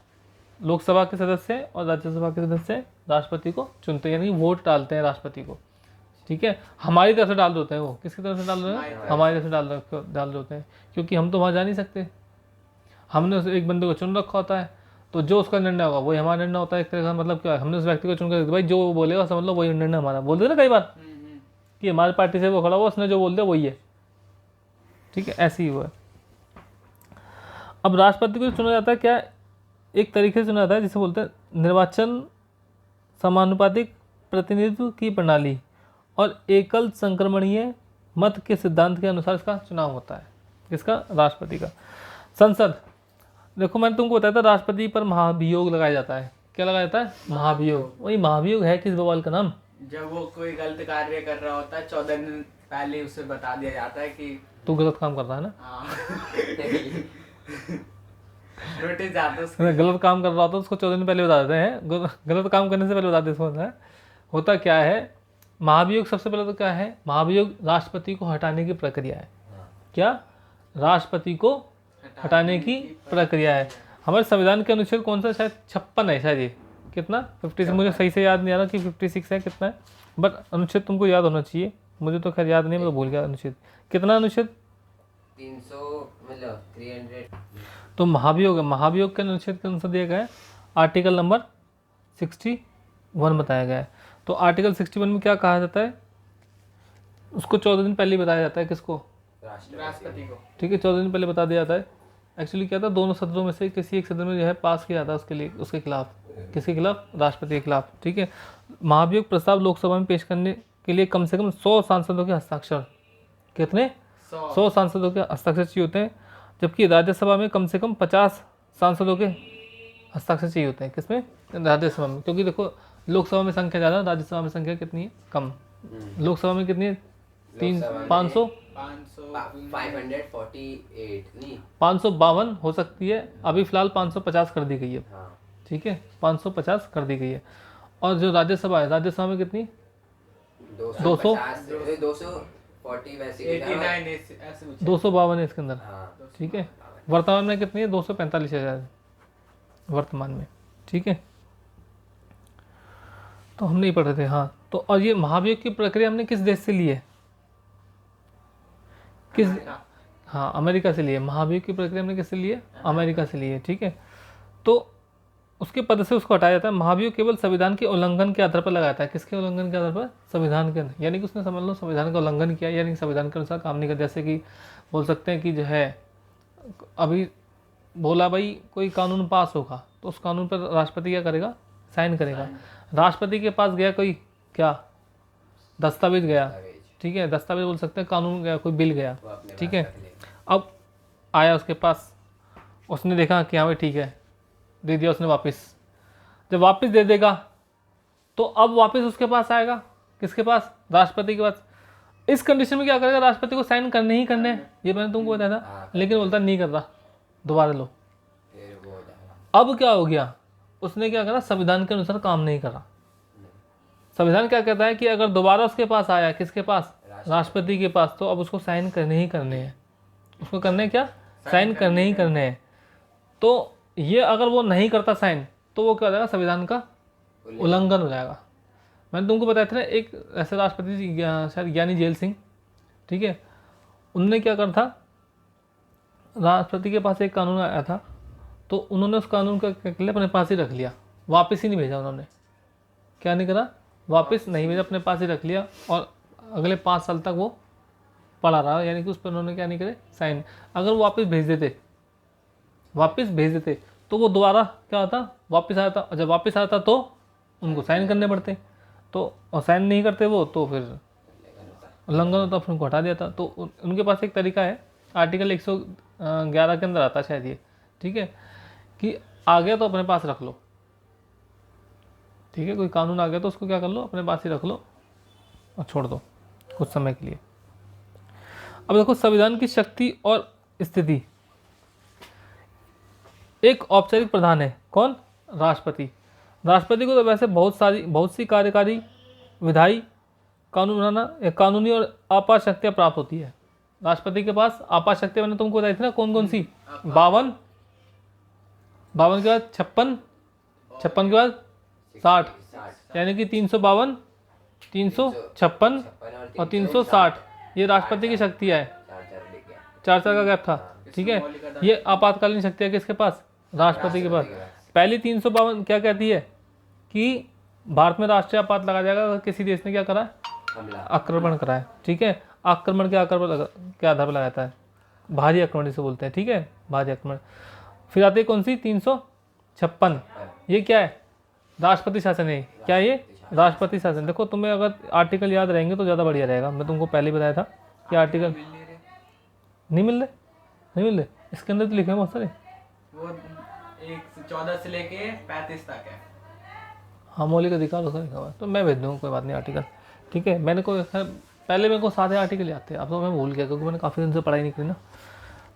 लोकसभा के सदस्य और राज्यसभा के सदस्य राष्ट्रपति को चुनते हैं, यानी वोट डालते हैं राष्ट्रपति को, ठीक है। हमारी तरफ से डाल देते हैं, वो किसकी तरफ से डाल रहे हैं, हमारी तरफ से डाल देते हैं, क्योंकि हम तो वहाँ जा नहीं सकते, हमने उस एक बंदे को चुन रखा होता है, तो जो उसका निर्णय होगा वही हमारा निर्णय होता है। एक तरह का मतलब क्या है, हमने उस व्यक्ति को चुनकर भाई जो वो बोलेगा समझ लो वही निर्णय हमारा। बोलते ना कई बार कि हमारी पार्टी से वो खड़ा हुआ, उसने जो बोल दिया वही है, ठीक है, ऐसे ही हुआ है। अब राष्ट्रपति को चुना जाता है क्या, एक तरीके से चुना जाता है जिसे बोलते हैं निर्वाचन समानुपातिक प्रतिनिधित्व की प्रणाली और एकल संक्रमणीय मत के सिद्धांत के अनुसार इसका चुनाव होता है। किसका, राष्ट्रपति का। संसद, देखो मैंने तुमको बताया था राष्ट्रपति पर महाभियोग लगाया जाता है। क्या लगाया जाता है, महाभियोग। वही महाभियोग है किस बवाल का नाम, जब वो कोई गलत कार्य कर रहा होता है 14 दिन पहले उसे बता दिया जाता है कि तू गलत काम कर रहा है ना, हाँ नोटिस जाता है उसको। गलत काम कर रहा होता है उसको 14 दिन पहले बता देते हैं, गलत काम करने से पहले बता देते हैं। होता क्या है, महाभियोग सबसे पहले तो क्या है, महाभियोग राष्ट्रपति को हटाने की प्रक्रिया है। क्या, राष्ट्रपति को हटाने की प्रक्रिया है। हमारे संविधान के अनुच्छेद कौन सा, शायद 56 है शायद, ये कितना 56, मुझे सही से याद नहीं आ रहा कि 56 है कितना है, बट अनुच्छेद तुमको याद होना चाहिए, मुझे तो खैर याद नहीं, मैं तो भूल गया अनुच्छेद कितना, अनुच्छेद 300 मतलब 300। तो महाभियोग है, महाभियोग के अनुच्छेद के अनुसार दिया गया है आर्टिकल नंबर 61 बताया गया है। तो आर्टिकल 61 में क्या कहा जाता है, उसको 14 दिन पहले बताया जाता है, किसको, राष्ट्रपति को, ठीक है, 14 दिन पहले बता दिया जाता है। एक्चुअली क्या था, दोनों सदनों में से किसी एक सदन में जो है पास किया जाता है उसके लिए, उसके खिलाफ, किसके खिलाफ, राष्ट्रपति के खिलाफ, ठीक है। महाभियोग प्रस्ताव लोकसभा में पेश करने के लिए कम से कम 100 सांसदों के हस्ताक्षर, कितने, 100 सांसदों के हस्ताक्षर चाहिए होते हैं, जबकि राज्यसभा में कम से कम 50 सांसदों के हस्ताक्षर चाहिए होते हैं। किसमें, राज्यसभा में, क्योंकि देखो लोकसभा में संख्या ज़्यादा, राज्यसभा में संख्या कितनी है, कम। लोकसभा में कितनी है, 500 548 नहीं 552 हो सकती है, अभी फिलहाल 550 कर दी गई है, हाँ ठीक है, 550 कर दी गई है। और जो राज्यसभा है, राज्यसभा में कितनी, 240 वैसे 89 ऐसे कुछ है। 252 है इसके अंदर, हाँ ठीक है। वर्तमान में कितनी है, 245 है शायद वर्तमान में, ठीक है। तो हम नहीं पढ़ रहे थे, हाँ। तो और ये महाभियोग की प्रक्रिया हमने किस देश से ली है, किस, हाँ अमेरिका से लिए। महाभियोग की प्रक्रिया हमने किससे ली है, अमेरिका से ली है, ठीक है। तो उसके पद से उसको हटाया जाता है। महाभियोग केवल संविधान के उल्लंघन के आधार पर लगाता है, किसके उल्लंघन के आधार पर, संविधान के, यानी कि उसने समझ लो संविधान का उल्लंघन किया, यानी कि संविधान के अनुसार काम नहीं कर, जैसे कि बोल सकते हैं कि जो है अभी बोला भाई कोई कानून पास होगा तो उस कानून पर राष्ट्रपति क्या करेगा, साइन करेगा। राष्ट्रपति के पास गया कोई क्या, दस्तावेज गया, ठीक है, दस्तावेज बोल सकते हैं, कानून गया, कोई बिल गया, ठीक है। अब आया उसके पास, उसने देखा कि हाँ भाई ठीक है, दे दिया उसने वापस। जब वापस दे देगा तो अब वापस उसके पास आएगा, किसके पास, राष्ट्रपति के पास। इस कंडीशन में क्या करेगा, राष्ट्रपति को साइन करने ही करने हैं, ये मैंने तुमको बताया था, लेकिन बोलता नहीं कर रहा, दोबारा लो। अब क्या हो गया, उसने क्या करा, संविधान के अनुसार काम नहीं करा। संविधान क्या कहता है कि अगर दोबारा उसके पास आया, किसके पास, राष्ट्रपति के पास, तो अब उसको साइन करने ही करने हैं। उसको करने क्या, साइन करने ही करने हैं। तो ये अगर वो नहीं करता साइन, तो वो क्या हो जाएगा, संविधान का उल्लंघन हो जाएगा। मैंने तुमको बताया था ना, एक ऐसे राष्ट्रपति शायद ज्ञानी जेल सिंह, ठीक है, उन्होंने क्या करा था, राष्ट्रपति के पास एक कानून आया था, तो उन्होंने उस कानून का अपने पास ही रख लिया, वापस ही नहीं भेजा उन्होंने। क्या नहीं करा, वापस नहीं भेजा, अपने पास ही रख लिया, और अगले 5 साल तक वो पड़ा रहा, यानी कि उस पर उन्होंने क्या नहीं करे, साइन। अगर वो वापस भेज देते तो वो दोबारा क्या होता, वापस आया था, जब वापस आता तो उनको साइन करने पड़ते, तो और साइन नहीं करते वो, तो फिर उल्लंघन होता, फिर उनको हटा दिया था। तो उनके पास एक तरीका है, आर्टिकल 111 के अंदर आता शायद ये, ठीक है, कि आ गया तो अपने पास रख लो, ठीक है, कोई कानून आ गया तो उसको क्या कर लो, अपने पास ही रख लो और छोड़ दो कुछ समय के लिए। अब देखो संविधान की शक्ति और स्थिति, एक औपचारिक प्रधान है, कौन, राष्ट्रपति। राष्ट्रपति को तो वैसे बहुत सी कार्यकारी, विधायी, कानून बनाना, कानूनी और आपात शक्तियाँ प्राप्त होती है। राष्ट्रपति के पास आपात शक्तियाँ मैंने तुमको बताई थी ना, कौन कौन सी, 52 के बाद 56, 56 के बाद 60, 60 यानी कि 352, 356 और 360 ये राष्ट्रपति की शक्ति है। 4 लेके आया। 4 का गैप था, ठीक है। ये आपातकालीन शक्ति है किसके पास? राष्ट्रपति के पास। पहली 352 क्या कहती है कि भारत में राष्ट्रीय आपात लगाया जाएगा अगर किसी देश ने क्या करा, हमला। आक्रमण करा है, ठीक है। आक्रमण के आधार पर लगाता है, भारी आक्रमण जिसे बोलते हैं, ठीक है, भारी आक्रमण। फिर आती है कौन सी? 356, ये क्या है? राष्ट्रपति शासन है। क्या है ये? राष्ट्रपति शासन। देखो तुम्हें अगर आर्टिकल याद रहेंगे तो ज़्यादा बढ़िया रहेगा। मैं तुमको पहले ही बताया था कि आर्टिकल नहीं मिल रहे, इसके अंदर तो लिखे हैं बहुत सारे। वो 14 से लेके 35 तक है। हाँ, मौलिक अधिकार उसका लिखा हुआ है, तो मैं भेज दूँगा, कोई बात नहीं, आर्टिकल, ठीक है। मैंने को पहले मेरे को सारे आर्टिकल याद थे, अब तो मैं भूल गया क्योंकि मैंने काफ़ी दिन से पढ़ाई नहीं करी ना।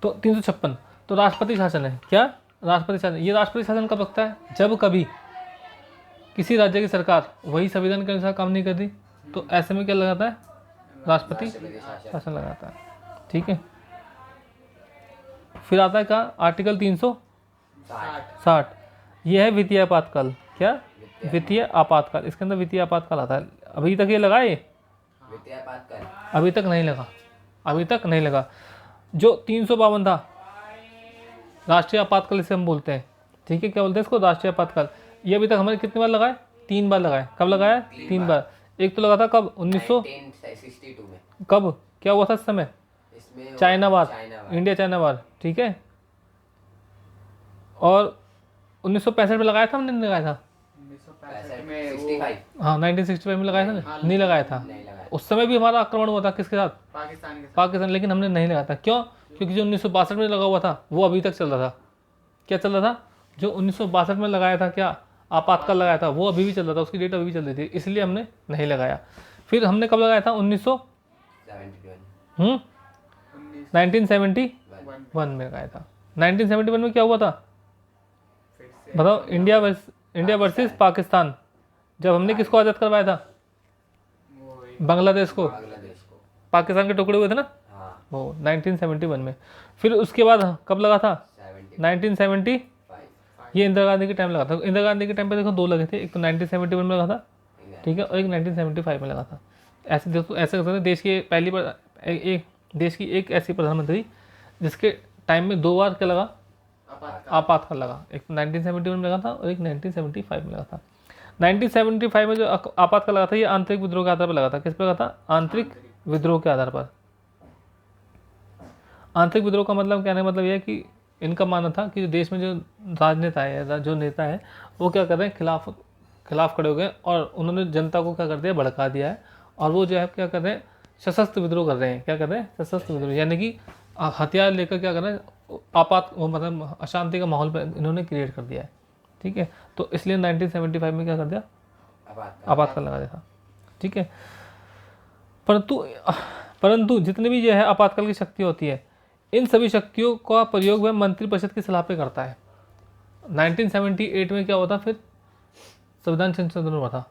तो 356 तो राष्ट्रपति शासन है। क्या? राष्ट्रपति शासन। ये राष्ट्रपति शासन कब लगता है? जब कभी किसी राज्य की सरकार वही संविधान के अनुसार काम नहीं करती, तो ऐसे में क्या लगाता है? राष्ट्रपति शासन लगाता है, ठीक है। फिर आता है क्या? आर्टिकल 360, ये है वित्तीय आपातकाल। क्या? वित्तीय आपातकाल। इसके अंदर वित्तीय आपातकाल आता है। अभी तक ये लगा है? वित्तीय आपातकाल अभी तक नहीं लगा। जो 352 था राष्ट्रीय आपातकाल इसे हम बोलते हैं, ठीक है। क्या बोलते हैं इसको? राष्ट्रीय आपातकाल। ये अभी तक हमारे कितनी बार लगाए? 3 बार लगाए। कब लगाया? 3 बार। एक तो लगा था कब? 1962 में। कब क्या हुआ था इस समय? इसमें China war, India China war, ठीक है। और 1965 में लगाया था हमने, नहीं लगाया था? 1965 में 65 हाँ, 1965 में लगाया था ना? नहीं लगाया था। नहीं लगाया। उस समय भी हमारा आक्रमण हुआ था किसके साथ? पाकिस्तान के साथ। पाकिस्तान, लेकिन हमने नहीं लगाया था। क्यों? क्योंकि जो 1962 में लगा हुआ था वो अभी तक चल रहा था। क्या चल रहा था? जो 1962 में लगाया था, क्या आपातकाल लगाया था, वो अभी भी चल रहा था, उसकी डेट अभी भी चल रही थी, इसलिए हमने नहीं लगाया। फिर हमने कब लगाया था? 1971 में लगाया था। 1971 में क्या हुआ था फिर से बताओ? India versus Pakistan. जब हमने किसको आज़ाद करवाया था? वो बांग्लादेश को। बांग्लादेश को। पाकिस्तान के टुकड़े हुए थे ना हाँ, वो 1971 में। फिर उसके बाद कब लगा था? 1975। ये इंदिरा गांधी के टाइम लगा था। इंदिरा गांधी के टाइम पे देखो 2 लगे थे, एक तो 1971 में लगा था, ठीक है, और एक 1975 में लगा था। ऐसे देखो, ऐसे कर सकते हैं देश की पहली बार एक देश की एक ऐसी प्रधानमंत्री जिसके टाइम में 2 बार क्या लगा? आपातकाल लगा। एक तो 1971 में लगा था और एक 1975 में लगा था। 1975 में जो आपातकाल लगा था ये आंतरिक विद्रोह के आधार पर लगा था। किस पर लगा था? आंतरिक विद्रोह के आधार पर। आंतरिक विद्रोह का मतलब कहने का मतलब यह है कि इनका मानना था कि देश में जो राजनेता है, जो नेता है, वो क्या कर रहे हैं? खिलाफ खड़े हो गए और उन्होंने जनता को क्या कर दिया? भड़का दिया है। और वो जो है क्या कर रहे हैं? सशस्त्र विद्रोह कर रहे हैं। क्या कर रहे हैं? सशस्त्र विद्रोह, यानी कि हथियार लेकर क्या कर रहे हैं? मतलब अशांति का माहौल इन्होंने क्रिएट कर दिया है, ठीक है। तो इसलिए 1975 में क्या कर दिया? आपातकाल लगा दिया था, ठीक है। परंतु जितने भी जो है आपातकाल की शक्ति होती है, इन सभी शक्तियों का प्रयोग वह मंत्रिपरिषद की सलाह पे करता है। 1978 में क्या हुआ था? फिर संविधान संशोधन हुआ था।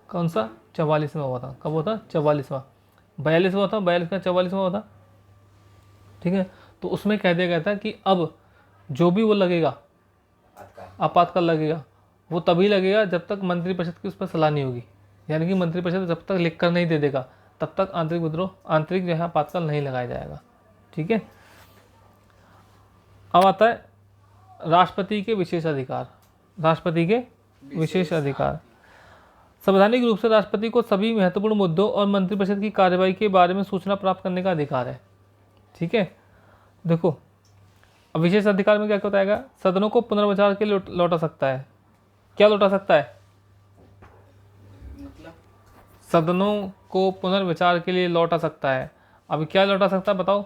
कौन सा? 44वां हुआ था। कब हुआ था? 44वां। 42वां हुआ था, 42 का 44वां हुआ था, ठीक है। तो उसमें कह दिया गया था कि अब जो भी वो लगेगा, आपातकाल लगेगा, वो तभी लगेगा जब तक मंत्रिपरिषद की उस पर सलाह नहीं होगी। यानी कि मंत्रिपरिषद जब तक लिख कर नहीं दे देगा तब तक आंतरिक जो है आपातकाल नहीं लगाया जाएगा, ठीक है। अब आता है राष्ट्रपति के विशेष अधिकार। राष्ट्रपति के विशेष अधिकार। संवैधानिक रूप से राष्ट्रपति को सभी महत्वपूर्ण मुद्दों और मंत्रिपरिषद की कार्यवाही के बारे में सूचना प्राप्त करने का अधिकार है, ठीक है। देखो, अब विशेष अधिकार में क्या बताएगा? सदनों को पुनर्विचार के लिए लौटा सकता है। क्या लौटा सकता है? मतलब सदनों को पुनर्विचार के लिए लौटा सकता है। अब क्या लौटा सकता है बताओ?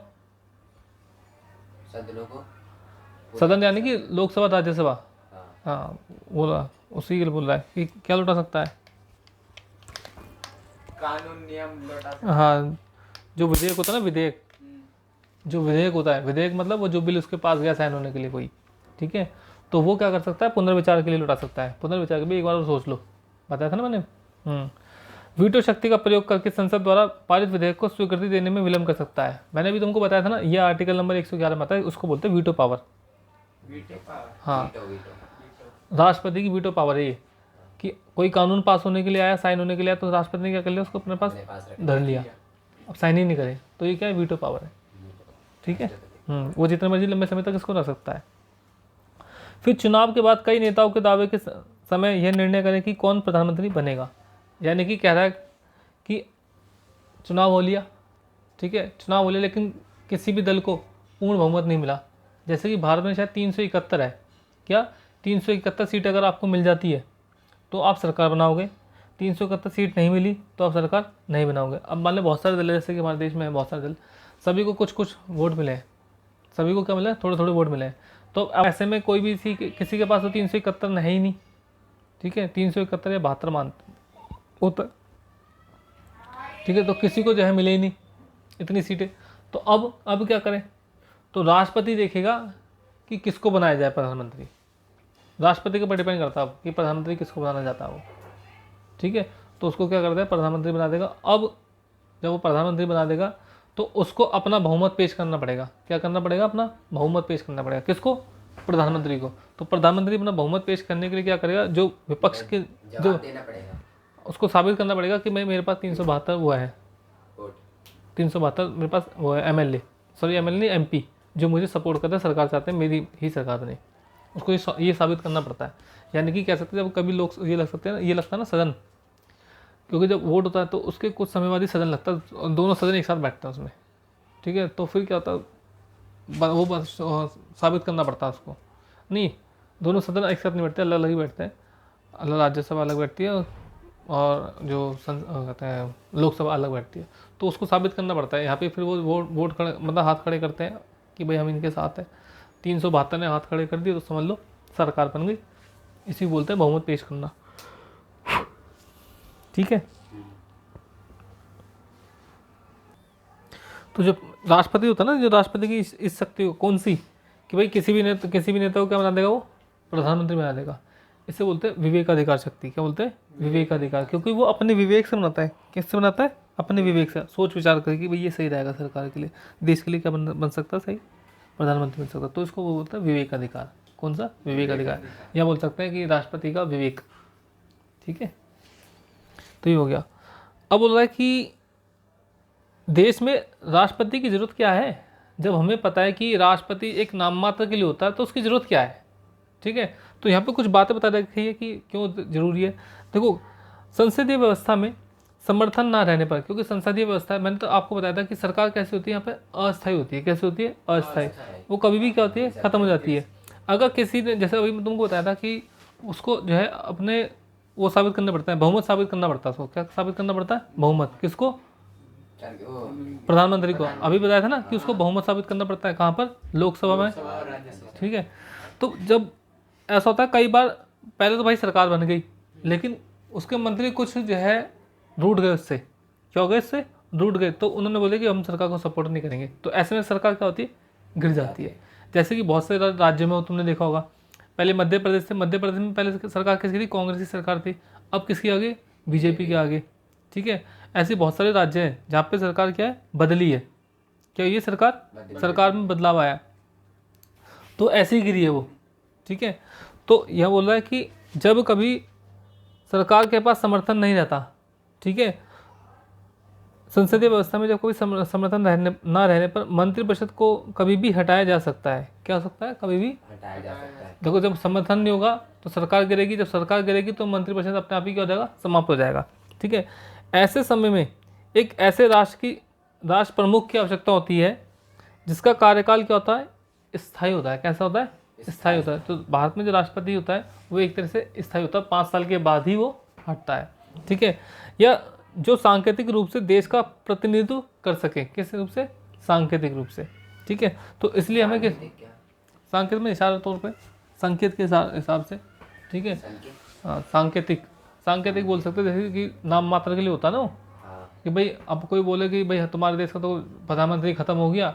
सदनों को, सदन यानी कि लोकसभा, राज्यसभा। हाँ, हाँ, बोला उसी के लिए बोल रहा है कि क्या लौटा सकता है? कानून नियम लौटा सकते। हाँ, जो विधेयक होता है ना, विधेयक, जो विधेयक होता है, विधेयक मतलब वो जो बिल उसके पास गया साइन होने के लिए कोई, ठीक है, तो वो क्या कर सकता है? पुनर्विचार के लिए लौटा सकता है। पुनर्विचार के लिए एक बार और सोच लो, बताया था ना मैंने। वीटो शक्ति का प्रयोग करके संसद द्वारा पारित विधेयक को स्वीकृति देने में विलंब कर सकता है। मैंने भी तुमको बताया था ना, ये आर्टिकल नंबर 111 में आता है, उसको बोलते हैं वीटो पावर। Veto power. हाँ, वीटो राष्ट्रपति की वीटो पावर है ये, कि कोई कानून पास होने के लिए आया, साइन होने के लिए आया, तो राष्ट्रपति ने क्या कर लिया, उसको अपने पास अपने पास रख धर लिया, अब साइन ही नहीं करे, तो ये क्या है, वीटो पावर है। ठीक है, वो जितने मर्जी लंबे समय तक इसको रख सकता है। फिर चुनाव के बाद कई नेताओं के दावे के समय यह निर्णय करें कि कौन प्रधानमंत्री बनेगा। यानी कि कह रहा है कि चुनाव हो लिया, ठीक है, चुनाव हो लिया, लेकिन किसी भी दल को पूर्ण बहुमत नहीं मिला। जैसे कि भारत में शायद 371 है, क्या 371 सीट अगर आपको मिल जाती है तो आप सरकार बनाओगे, 371 सीट नहीं मिली तो आप सरकार नहीं बनाओगे। अब मान लो बहुत सारे दल है, जैसे कि हमारे देश में है बहुत सारे दल, सभी को कुछ कुछ वोट मिले हैं, सभी को क्या मिला है, थोड़े थोड़े वोट मिले हैं। तो अब ऐसे में कोई भी किसी के पास तो 371 है ही नहीं, ठीक है, 371 या 72 मान होता, ठीक है, तो किसी को जो है मिले ही नहीं इतनी सीटें। तो अब क्या करें, तो राष्ट्रपति देखेगा कि किसको बनाया जाए प्रधानमंत्री, राष्ट्रपति के ऊपर डिपेंड करता है कि प्रधानमंत्री किसको बनाना चाहता है वो, ठीक है, तो उसको क्या करता है, प्रधानमंत्री बना देगा। अब जब वो प्रधानमंत्री बना देगा तो उसको अपना बहुमत पेश करना पड़ेगा, क्या करना पड़ेगा, अपना बहुमत पेश करना पड़ेगा, किसको, प्रधानमंत्री को। तो प्रधानमंत्री अपना बहुमत पेश करने के लिए क्या करेगा, जो विपक्ष के जो जवाब देना पड़ेगा, उसको साबित करना पड़ेगा कि मेरे पास 372 वो है, वोट 372 मेरे पास वो है एमएलए, सॉरी एमएलए नहीं एमपी, जो मुझे सपोर्ट करते हैं, सरकार चाहते हैं मेरी ही सरकार बने, उसको ये साबित करना पड़ता है। यानी कि कह सकते हैं जब कभी लोग ये लग सकते हैं, ये लगता है ना सदन, क्योंकि जब वोट होता है तो उसके कुछ समय बाद ही सदन लगता है, दोनों सदन एक साथ बैठते हैं उसमें, ठीक है, तो फिर क्या होता है, वो बस साबित करना पड़ता है उसको, नहीं दोनों सदन एक साथ नहीं बैठते, अलग अलग ही बैठते हैं, अलग राज्यसभा अलग बैठती है और जो कहते हैं लोकसभा अलग बैठती है, तो उसको साबित करना पड़ता है। यहाँ पे फिर वो वोट खड़े मतलब हाथ खड़े करते हैं कि भाई हम इनके साथ हैं, 372 ने हाथ खड़े कर दिए तो समझ लो सरकार बन गई, इसी बोलते हैं बहुमत पेश करना, ठीक है। तो जो राष्ट्रपति होता है ना, जो राष्ट्रपति की इस शक्ति कौन सी, कि भाई किसी भी नेता को क्या बना देगा, वो प्रधानमंत्री बना देगा, इसे बोलते हैं विवेकाधिकार शक्ति। क्या बोलते हैं, विवेकाधिकार, क्योंकि वो अपने विवेक से बनाता है, किससे बनाता है, अपने विवेक से, सोच विचार करके कि भाई ये सही रहेगा सरकार के लिए, देश के लिए क्या बन सकता है, सही प्रधानमंत्री बन सकता है, तो इसको वो बोलता है विवेकाधिकार। कौन सा, विवेकाधिकार, या बोल सकते हैं कि राष्ट्रपति का विवेक, ठीक है। तो ये हो गया। अब बोल रहा है कि देश में राष्ट्रपति की जरूरत क्या है, जब हमें पता है कि राष्ट्रपति एक नाम मात्र के लिए होता है तो उसकी जरूरत क्या है, ठीक है। तो यहाँ पे कुछ बातें बता रखी है कि क्यों जरूरी है। देखो, संसदीय व्यवस्था में समर्थन ना रहने पर, क्योंकि संसदीय व्यवस्था, मैंने तो आपको बताया था कि सरकार कैसे होती है, यहाँ पे अस्थायी होती है। कैसे होती है, अस्थायी, वो कभी भी क्या होती है, खत्म हो जाती है। अगर किसी ने, जैसे अभी मैं तुमको बताया था कि उसको जो है अपने वो साबित करना पड़ता है, बहुमत साबित करना पड़ता है उसको, क्या साबित करना पड़ता है, बहुमत, किसको, प्रधानमंत्री को। अभी बताया था ना कि उसको बहुमत साबित करना पड़ता है, कहाँ पर, लोकसभा में, ठीक है। तो जब ऐसा होता है कई बार, पहले तो भाई सरकार बन गई, लेकिन उसके मंत्री कुछ जो है रूठ गए उससे, क्या हो गए, इससे रूठ गए, तो उन्होंने बोले कि हम सरकार को सपोर्ट नहीं करेंगे, तो ऐसे में सरकार क्या होती है, गिर जाती है। जैसे कि बहुत से राज्यों में तुमने देखा होगा, पहले मध्य प्रदेश से, मध्य प्रदेश में पहले सरकार किसकी थी, कांग्रेस की सरकार थी, अब किसकी आगे, बीजेपी के आगे, ठीक है। ऐसे बहुत सारे राज्य हैं जहाँ पे सरकार क्या है, बदली है, क्या ये सरकार में बदलाव आया, तो ऐसे ही गिरी है वो, ठीक है। तो यह बोल रहा है कि जब कभी सरकार के पास समर्थन नहीं रहता, ठीक है, संसदीय व्यवस्था में जब कोई समर्थन ना रहने पर मंत्रिपरिषद को कभी भी हटाया जा सकता है। क्या हो सकता है, कभी भी हटाया जा सकता है। देखो, जब समर्थन नहीं होगा तो सरकार गिरेगी, जब सरकार गिरेगी तो मंत्रिपरिषद अपने आप ही क्या हो जाएगा, समाप्त हो जाएगा, ठीक है। ऐसे समय में एक ऐसे राष्ट्र प्रमुख की आवश्यकता होती है जिसका कार्यकाल क्या होता है, स्थायी होता है। कैसा होता है, स्थायी होता है। तो भारत में जो राष्ट्रपति होता है वो एक तरह से स्थायी होता है, 5 साल के बाद ही वो हटता है, ठीक है। या जो सांकेतिक रूप से देश का प्रतिनिधित्व कर सके, किस रूप से, सांकेतिक रूप से, ठीक है। तो इसलिए हमें सांकेतिक में इशारा तौर पे, संकेत के हिसाब से, ठीक है, हाँ, सांकेतिक बोल सकते हैं, जैसे कि नाम मात्र के लिए होता है ना वो, कि भाई अब कोई बोले कि भाई तुम्हारे देश का तो प्रधानमंत्री खत्म हो गया,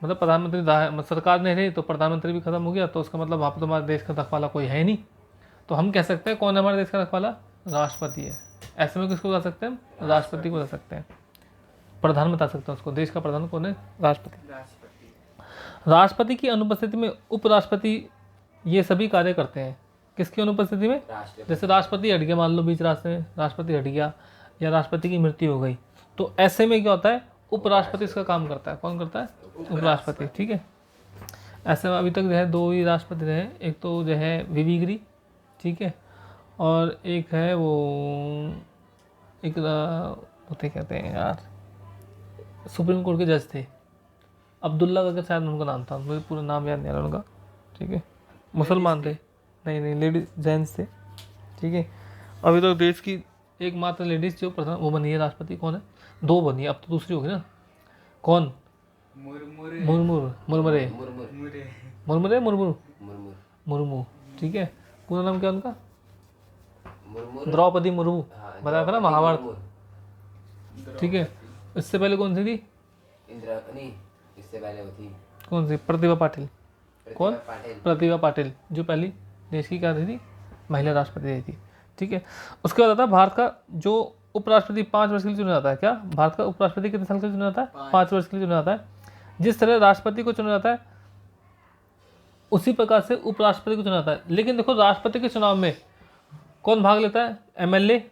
मतलब प्रधानमंत्री सरकार नहीं रही तो प्रधानमंत्री भी खत्म हो गया, तो उसका मतलब वहाँ पर तुम्हारे देश का रखवाला कोई है नहीं, तो हम कह सकते हैं कौन है हमारे देश का रखवाला, राष्ट्रपति है। ऐसे में किसको बता सकते हैं, राष्ट्रपति को बता सकते हैं, प्रधान बता सकते हैं उसको, देश का प्रधान कौन है, राष्ट्रपति। राष्ट्रपति की अनुपस्थिति में उपराष्ट्रपति ये सभी कार्य करते हैं, किसकी अनुपस्थिति में? राष्ट्रपति जैसे राष्ट्रपति हट गया, मान लो बीच रास्ते में राष्ट्रपति हट गया या राष्ट्रपति की मृत्यु हो गई, तो ऐसे में क्या होता है, उपराष्ट्रपति इसका काम करता है। कौन करता है? उपराष्ट्रपति। ठीक है, ऐसे में अभी तक जो है 2 ही राष्ट्रपति रहे, एक तो जो है वीवी गिरी, ठीक है, और एक है वो एक होते कहते हैं यार, सुप्रीम कोर्ट के जज थे, अब्दुल्ला करके शायद उनका नाम था, मुझे पूरा नाम याद नहीं आ रहा उनका। ठीक है, मुसलमान थे, नहीं लेडीज जेंट्स थे। ठीक है, अभी तो देश की एकमात्र लेडीज जो प्रधान वो बनी है राष्ट्रपति, कौन है? 2 बनी है, अब तो दूसरी होगी ना, कौन? मुरमुरे मुर्मुर मुरमुरे मुर्मुर मुरे मुरमुरे मुर्मू मुर्मुर मुर्मू। ठीक है, पूरा नाम क्या उनका? मुर्मुर द्रौपदी मुर्मू, हाँ, बताया था ना, द्रौपदी महाभारत। मुर्मू। ठीक है, इससे पहले कौन सी थी? इंदिरा नहीं, इससे पहले वो थी कौन सी? प्रतिभा पाटिल। कौन? प्रतिभा पाटिल। प्रतिभा पाटिल, जो पहली देश की क्या रही थी? महिला राष्ट्रपति रही थी। ठीक है, उसके बाद आता है भारत का जो उपराष्ट्रपति 5 वर्ष के लिए चुना जाता है। क्या भारत का उपराष्ट्रपति कितने साल के लिए चुना जाता है? 5 वर्ष के लिए चुना जाता है। जिस तरह राष्ट्रपति को चुना जाता है उसी प्रकार से उपराष्ट्रपति को चुना जाता है। लेकिन देखो, राष्ट्रपति के चुनाव में कौन भाग लेता है? एमएलए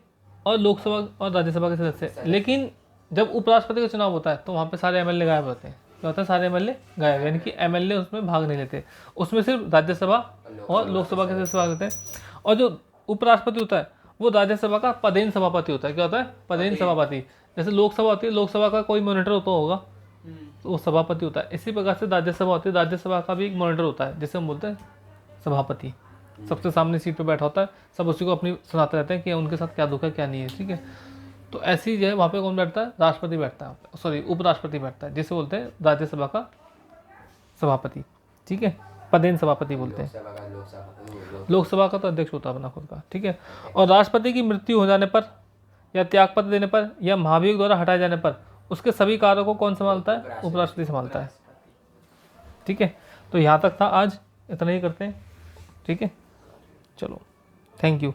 और लोकसभा और राज्यसभा के सदस्य। लेकिन जब उपराष्ट्रपति का चुनाव होता है तो वहाँ पे सारे एमएलए गायब होते हैं। क्या होता है? सारे एमएलए गायब, यानी कि एमएलए उसमें भाग नहीं लेते, उसमें सिर्फ राज्यसभा और लोकसभा के सदस्य भाग लेते हैं। और जो उपराष्ट्रपति होता है वो राज्यसभा का पदेन सभापति होता है। क्या होता है? पदेन सभापति। जैसे लोकसभा होती है, लोकसभा का कोई मॉनिटर होता होगा, तो वो सभापति होता है। इसी प्रकार से राज्यसभा होती है, राज्यसभा का भी एक मॉनिटर होता है जिसे हम बोलते हैं सभापति। सबसे सामने सीट पे बैठा होता है, सब उसी को अपनी सुनाते रहते हैं कि उनके साथ क्या दुख है क्या नहीं है। ठीक है, तो ऐसी जो है वहाँ पे कौन बैठता है? राष्ट्रपति बैठता है, सॉरी उपराष्ट्रपति बैठता है, जिसे बोलते हैं राज्यसभा का सभापति। ठीक है, पदेन सभापति बोलते हैं। लोकसभा का तो अध्यक्ष होता है अपना खुद का। ठीक है, और राष्ट्रपति की मृत्यु हो जाने पर या त्यागपत्र देने पर या महाभियोग द्वारा हटाए जाने पर उसके सभी कार्यों को कौन संभालता है? उपराष्ट्रपति संभालता है। ठीक है, तो यहाँ तक था आज, इतना ही करते हैं। ठीक है, चलो, थैंक यू।